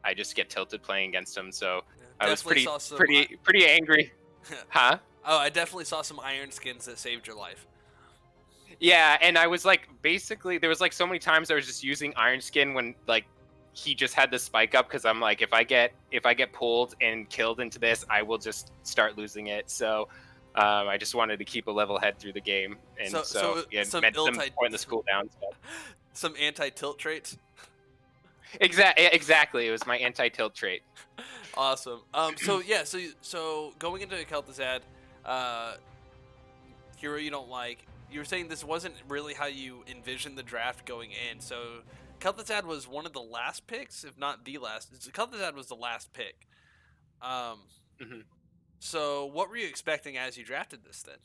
I just get tilted playing against him, so I was pretty angry. Huh? Oh, I definitely saw some iron skins that saved your life. Yeah, and I was like, basically, there was like so many times I was just using iron skin when like he just had the spike up, because I'm like, if I get pulled and killed into this, I will just start losing it. So I just wanted to keep a level head through the game, and so it meant some pointless cooldowns. Some anti-tilt traits. Exactly. It was my anti-tilt trait. Awesome. So going into Kel'Thuzad, hero you don't like. You were saying this wasn't really how you envisioned the draft going in. So Kel'Thuzad was one of the last picks, if not the last. Kel'Thuzad was the last pick. So what were you expecting as you drafted this then?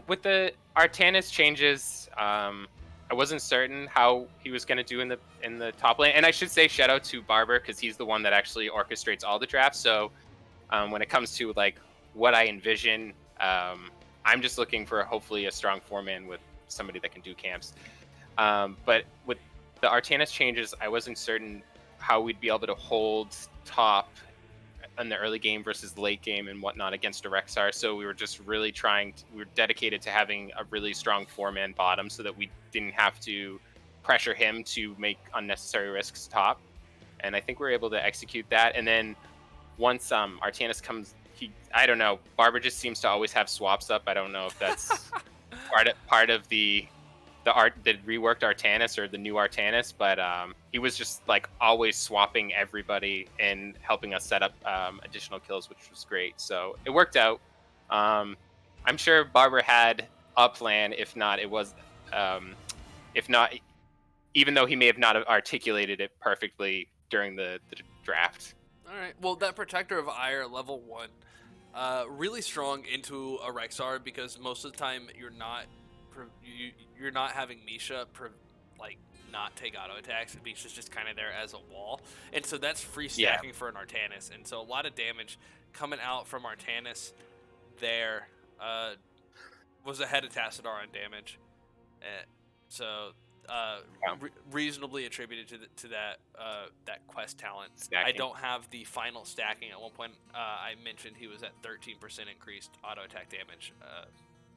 With the Artanis changes, I wasn't certain how he was going to do in the top lane, and I should say shout out to Barber, because he's the one that actually orchestrates all the drafts. So when it comes to like what I envision, I'm just looking for hopefully a strong 4-man with somebody that can do camps. But with the Artanis changes, I wasn't certain how we'd be able to hold top in the early game versus late game and whatnot against a Rexar. So we were just really we were dedicated to having a really strong 4-man bottom, so that we didn't have to pressure him to make unnecessary risks top. And I think we were able to execute that. And then once Artanis comes, I don't know, Barber just seems to always have swaps up. I don't know if that's part of the the reworked Artanis or the new Artanis, but he was just like always swapping everybody and helping us set up additional kills, which was great. So it worked out. I'm sure Barber had a plan. If not, it was if not, even though he may have not articulated it perfectly during the draft. All right. Well, that Protector of Ire level 1, really strong into a Rexar because most of the time you're not having Misha like not take auto attacks. Misha's just kind of there as a wall, and so that's free stacking for an Artanis, and so a lot of damage coming out from Artanis there was ahead of Tassadar on damage, so reasonably attributed to that quest talent. Stacking. I don't have the final stacking. At one point, I mentioned he was at 13% increased auto attack damage,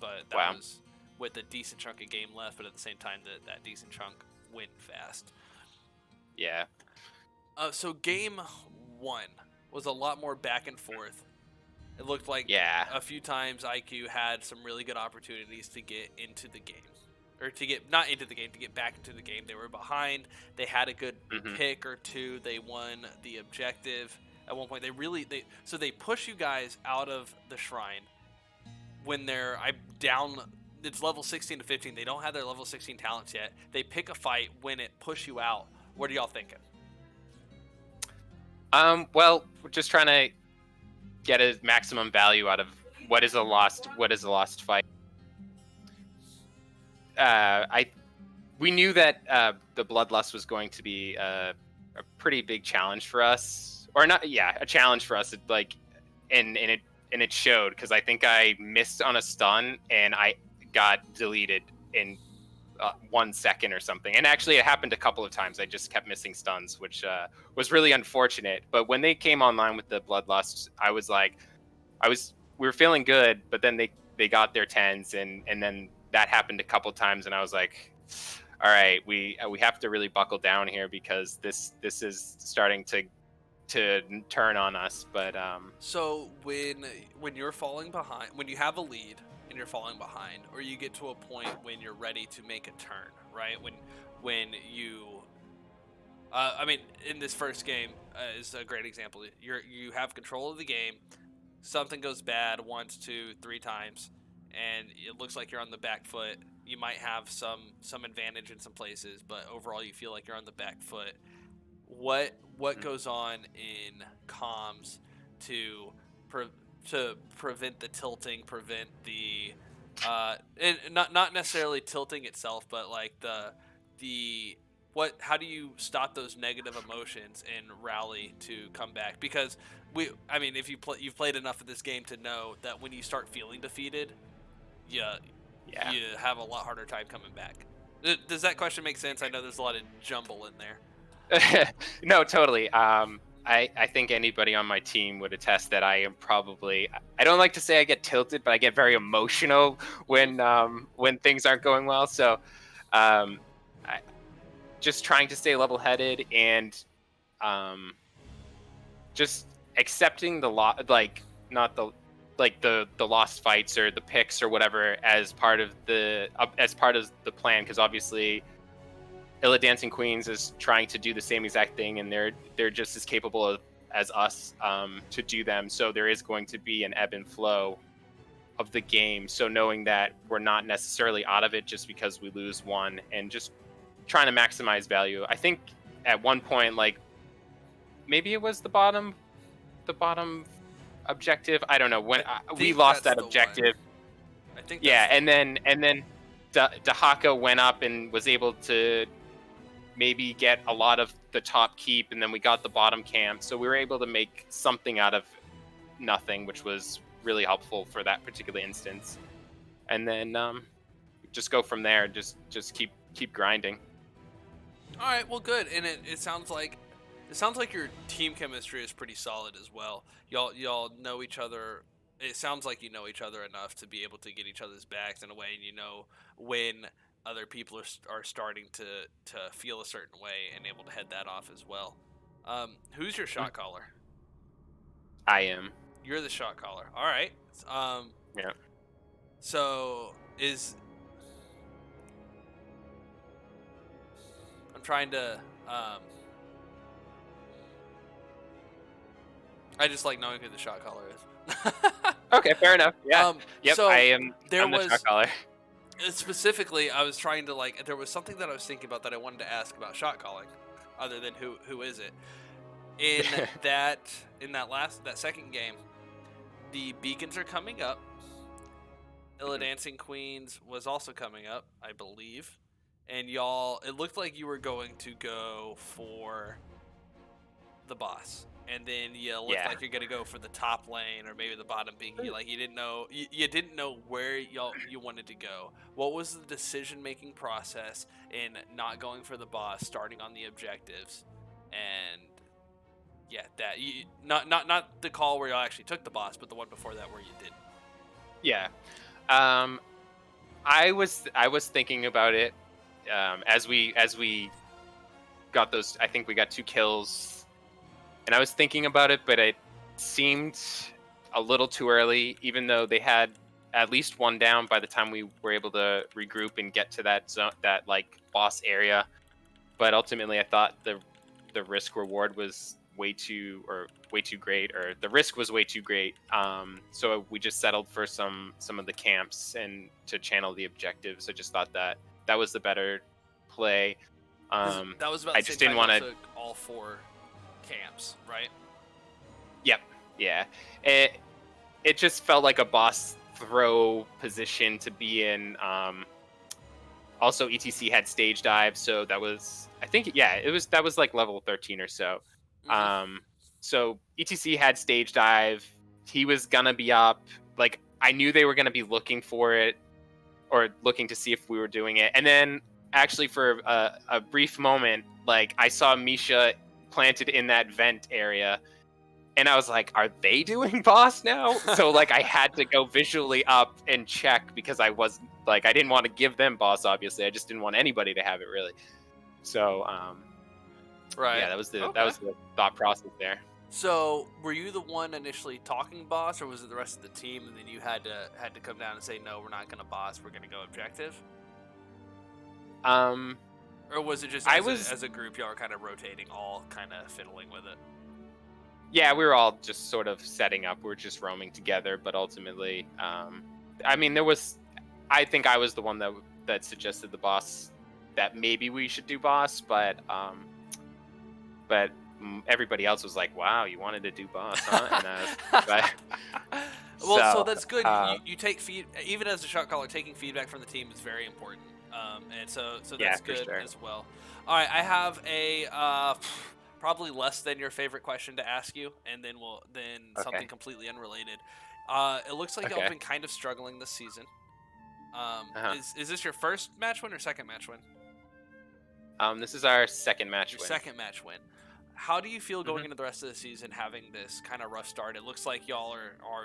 but that was with a decent chunk of game left. But at the same time, that decent chunk went fast. Yeah. So game 1 was a lot more back and forth. It looked like a few times IQ had some really good opportunities to get into the game. Or to get, not into the game, to get back into the game. They were behind. They had a good pick or two. They won the objective. At one point, so they push you guys out of the shrine when I'm down. It's level 16 to 15. They don't have their level 16 talents yet. They pick a fight when it push you out. What are y'all thinking? Well, we're just trying to get a maximum value out of what is a lost fight. We knew that the Bloodlust was going to be a pretty big challenge for us, or not? Yeah, a challenge for us. And it showed because I think I missed on a stun and I got deleted in 1 second or something. And actually, it happened a couple of times. I just kept missing stuns, which was really unfortunate. But when they came online with the Bloodlust, we were feeling good, but then they got their 10s and then that happened a couple times, and I was like, all right, we have to really buckle down here because this is starting to turn on us. But so when you're falling behind, when you have a lead and you're falling behind, or you get to a point when you're ready to make a turn, right? When you I mean, in this first game is a great example. You have control of the game. Something goes bad 1, 2, 3 times, and it looks like you're on the back foot. You might have some advantage in some places, but overall you feel like you're on the back foot. What goes on in comms to prevent the tilting, prevent the and not necessarily tilting itself, but like how do you stop those negative emotions and rally to come back? Because if you've played enough of this game to know that when you start feeling defeated, you have a lot harder time coming back. Does that question make sense? I know there's a lot of jumble in there. No, totally. I think anybody on my team would attest that I am probably, I don't like to say I get tilted, but I get very emotional when things aren't going well. So just trying to stay level-headed and just accepting the the lost fights or the picks or whatever as part of the plan, because obviously Illidancing Queens is trying to do the same exact thing, and they're just as capable as us to do them. So there is going to be an ebb and flow of the game. So knowing that we're not necessarily out of it just because we lose one, and just trying to maximize value. I think at one point, like maybe it was the bottom objective. I don't know when we lost that objective. I think. And then Dahaka went up and was able to maybe get a lot of the top keep, and then we got the bottom camp, so we were able to make something out of nothing, which was really helpful for that particular instance. And then just go from there. Just keep grinding. All right, well, good. And it sounds like your team chemistry is pretty solid as well. Y'all know each other. It sounds like you know each other enough to be able to get each other's backs in a way, and you know when other people are starting to feel a certain way and able to head that off as well. Who's your shot caller? I am. You're the shot caller. All right. Yeah. So trying to. I just like knowing who the shot caller is. Okay, fair enough. Yeah. Yep, So I am. there I'm the was shot caller. specifically, I was trying to like. There was something that I was thinking about that I wanted to ask about shot calling, other than who is it in that second game. The beacons are coming up. Illidancing Queens was also coming up, I believe. And y'all, it looked like you were going to go for the boss. And then you looked like you're going to go for the top lane or maybe the bottom binky. Like you didn't know where you wanted to go. What was the decision-making process in not going for the boss, starting on the objectives? And yeah, that you not the call where you actually took the boss, but the one before that where you didn't. Yeah. I was thinking about it as we got those. I think we got 2 kills, and I was thinking about it, but it seemed a little too early. Even though they had at least 1 down by the time we were able to regroup and get to that zone, that like boss area. But ultimately, I thought the risk reward was way too great, or the risk was way too great. So we just settled for some of the camps and to channel the objectives. I just thought that was the better play. That was about I the just same didn't time want you to. took all 4 camps, right? Yep. Yeah. It just felt like a boss throw position to be in. Also, ETC had stage dive, so that was, I think, that was like level 13 or so. So ETC had stage dive. He was gonna be up. Like, I knew they were gonna be looking for it, or looking to see if we were doing it. And then, actually, for a brief moment, like, I saw Misha planted in that vent area, and I was like, are they doing boss now? So, like, I had to go visually up and check, because I was, like, I didn't want to give them boss, obviously. I just didn't want anybody to have it, really. So, Right. yeah, that was the thought process there. So, were you the one initially talking boss, or was it the rest of the team, and then you had to come down and say, no, we're not going to boss, we're going to go objective? Or was it just as a group, y'all were kind of rotating, all kind of fiddling with it? Yeah, we were all just sort of setting up. We were just roaming together, but ultimately, I mean, I think I was the one that suggested the boss, that maybe we should do boss, but everybody else was like, "Wow, you wanted to do boss, huh?" And so that's good. You take even as a shot caller, taking feedback from the team is very important, and so that's good sure. as well. All right, I have a probably less than your favorite question to ask you, and then something completely unrelated. It looks like y'all have been kind of struggling this season. Is this your first match win or second match win? This is our second match win. Second match win. How do you feel going into the rest of the season, having this kind of rough start? It looks like y'all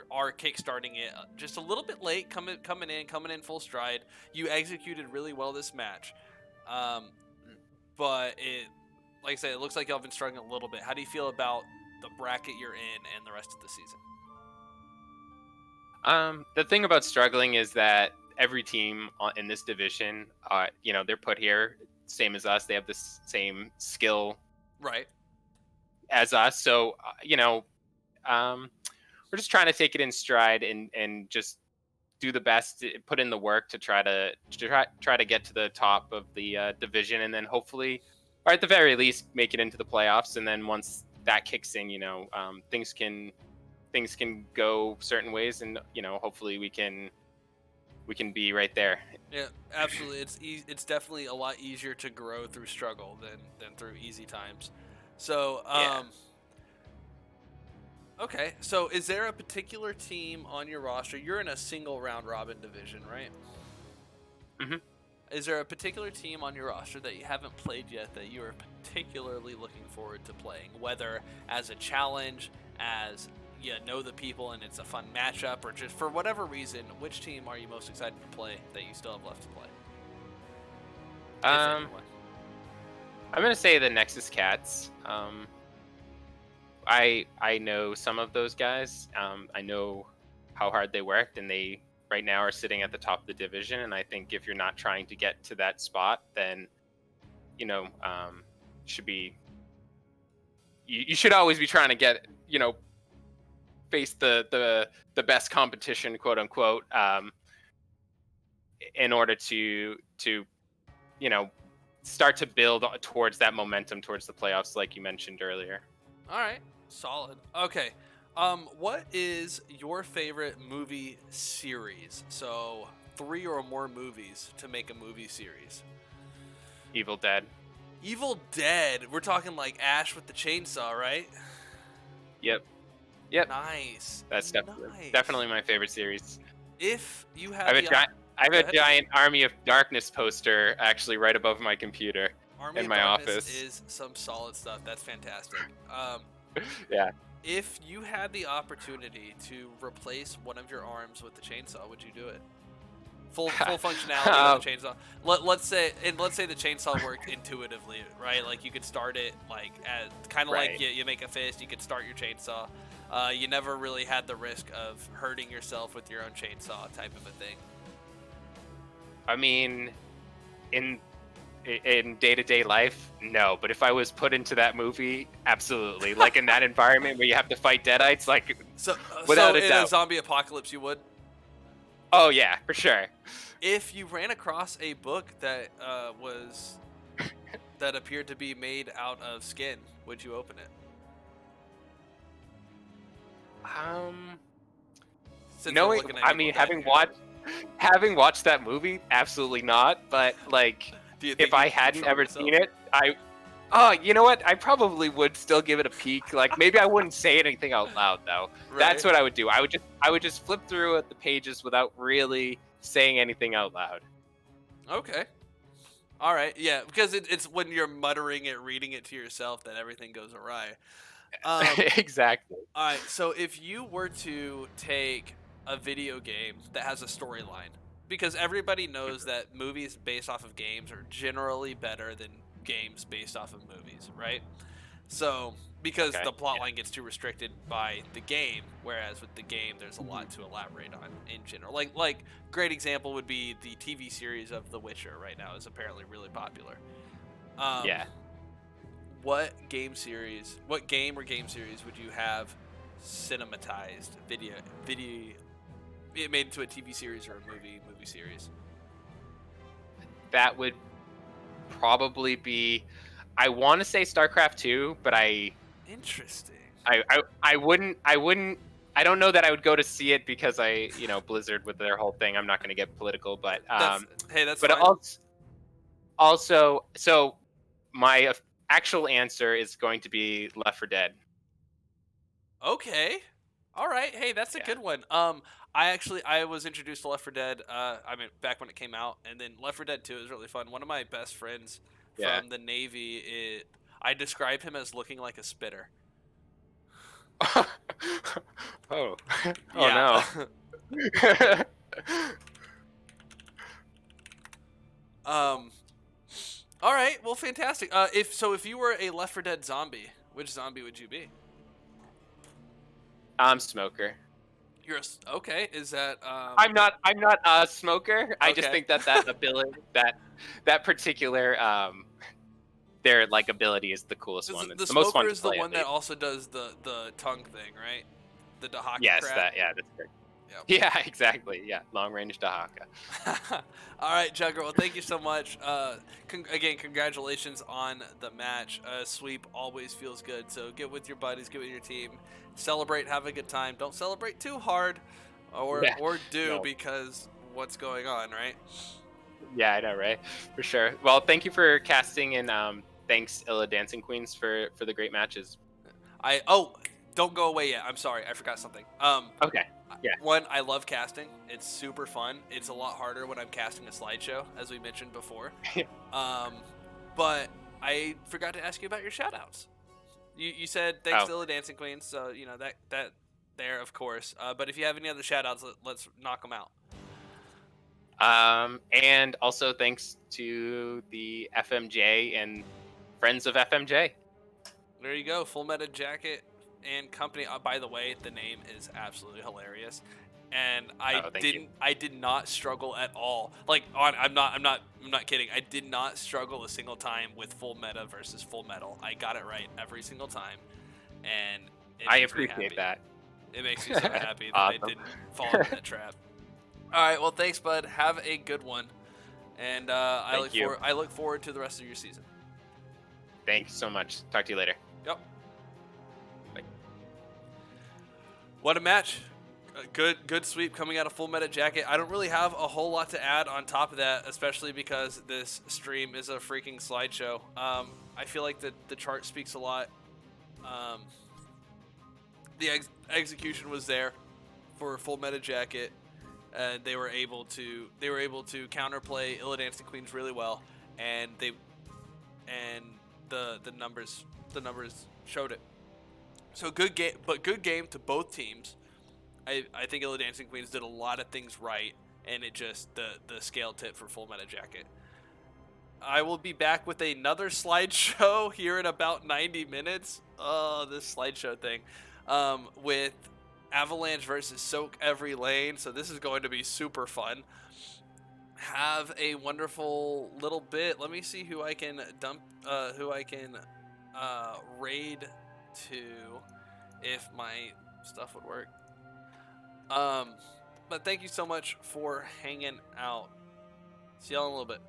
are kick-starting it just a little bit late, coming in full stride. You executed really well this match, but like I said, it looks like y'all have been struggling a little bit. How do you feel about the bracket you're in and the rest of the season? The thing about struggling is that every team in this division, they're put here same as us. They have the same skill, right, as us. So we're just trying to take it in stride and just do the best, put in the work to try to get to the top of the division, and then hopefully, or at the very least, make it into the playoffs. And then once that kicks in, things can go certain ways, and hopefully we can be right there. Yeah, absolutely. It's definitely a lot easier to grow through struggle than through easy times. So, okay. So, is there a particular team on your roster? You're in a single round robin division, right? Mm-hmm. Is there a particular team on your roster that you haven't played yet that you are particularly looking forward to playing? Whether as a challenge, as you know the people and it's a fun matchup, or just for whatever reason, which team are you most excited to play that you still have left to play? I'm gonna say the Nexus Cats. I know some of those guys. I know how hard they worked, and they right now are sitting at the top of the division. And I think if you're not trying to get to that spot, then should be. You should always be trying to get, face the best competition, quote unquote, in order to start to build towards that momentum towards the playoffs, like you mentioned earlier. All right, solid. Okay, what is your favorite movie series? So 3 or more movies to make a movie series. Evil Dead. Evil Dead. We're talking like Ash with the chainsaw, right? Yep. Nice. That's Nice. definitely my favorite series. If you I had have a giant Army of Darkness poster actually right above my computer Army in of my Darkness office. is some solid stuff. That's fantastic. Yeah. If you had the opportunity to replace one of your arms with the chainsaw, would you do it? Full functionality with the chainsaw. Let's say the chainsaw worked intuitively, right? Like you could start it like as kind of Right. like you make a fist. You could start your chainsaw. You never really had the risk of hurting yourself with your own chainsaw, type of a thing. I mean, in day-to-day life, no. But if I was put into that movie, absolutely. Like in that environment where you have to fight deadites, like So, without a in doubt. a zombie apocalypse, you would. Oh yeah, for sure. If you ran across a book that that appeared to be made out of skin, would you open it? Since we're looking at Evil Dead here. having watched that movie, absolutely not. But like, Do you think if I you could hadn't control ever yourself? seen it, you know what? I probably would still give it a peek. Like maybe I wouldn't say anything out loud though. That's Right. what I would do. I would just flip through the pages without really saying anything out loud. Okay. All right. Yeah, because it's when you're muttering it, reading it to yourself, that everything goes awry. Exactly. All right. So if you were to take a video game that has a storyline, because everybody knows that movies based off of games are generally better than games based off of movies, right? So because Okay, the plot line gets too restricted by the game, whereas with the game there's a lot to elaborate on in general. Like great example would be the TV series of The Witcher right now is apparently really popular. Yeah. What game or game series would you have cinematized video it made into a TV series or a movie series? That would probably be. I want to say StarCraft 2, but Interesting. I wouldn't. I don't know that I would go to see it because Blizzard with their whole thing. I'm not going to get political, but That's but fine. also, so my actual answer is going to be Left 4 Dead. Okay. All right. Hey, that's a Yeah. good one. I was introduced to Left 4 Dead. Back when it came out, and then Left 4 Dead 2 is really fun. One of my best friends Yeah. from the Navy, I describe him as looking like a spitter. Oh Yeah. no. All right. Well, fantastic. If you were a Left 4 Dead zombie, which zombie would you be? I'm smoker. Okay. Is that? I'm not a smoker. I just Okay. think that ability, that particular their like ability is the coolest one. It's the most fun smoker to is the play, one at that least. also does the tongue thing, right? The Dahaka Yes, crab. that's great. Yep. Yeah, exactly. Yeah, long range Dahaka. All right, Jugger. Well, thank you so much. Again, congratulations on the match. Sweep always feels good. So get with your buddies, get with your team, celebrate, have a good time. Don't celebrate too hard, or do No. because what's going on, right? Yeah, I know, right? For sure. Well, thank you for casting, and thanks Illidancing Queens for the great matches. Don't go away yet. I'm sorry, I forgot something. Okay. Yeah. One, I love casting. It's super fun. It's a lot harder when I'm casting a slideshow, as we mentioned before. But I forgot to ask you about your shoutouts. You said thanks to the Dancing Queens, so that there, of course. But if you have any other shoutouts, let's knock them out. And also thanks to the FMJ and friends of FMJ. There you go, Full Meta Jacket and Company. By the way, the name is absolutely hilarious. and Oh, thank you. I did not struggle at all. Like I'm not kidding. I did not struggle a single time with full meta versus full metal. I got it right every single time, and it I makes me appreciate happy. that. It makes me so happy that I Awesome. didn't fall into that trap. All right, well, thanks, bud. Have a good one, and Thank you. I look forward to the rest of your season. Thanks so much. Talk to you later. Yep. Bye. What a match! A good sweep coming out of Full Meta Jacket. I don't really have a whole lot to add on top of that, especially because this stream is a freaking slideshow. I feel like the chart speaks a lot. The execution was there for Full Meta Jacket, and they were able to counterplay Illidancing Queens really well, and the numbers showed it. So good game to both teams. I think Illidancing Queens did a lot of things right, and it just the scale tip for Full Meta Jacket. I will be back with another slideshow here in about 90 minutes. Oh, this slideshow thing. With Avalanche versus Soak every lane. So this is going to be super fun. Have a wonderful little bit. Let me see who I can raid to, if my stuff would work. But thank you so much for hanging out. See y'all in a little bit.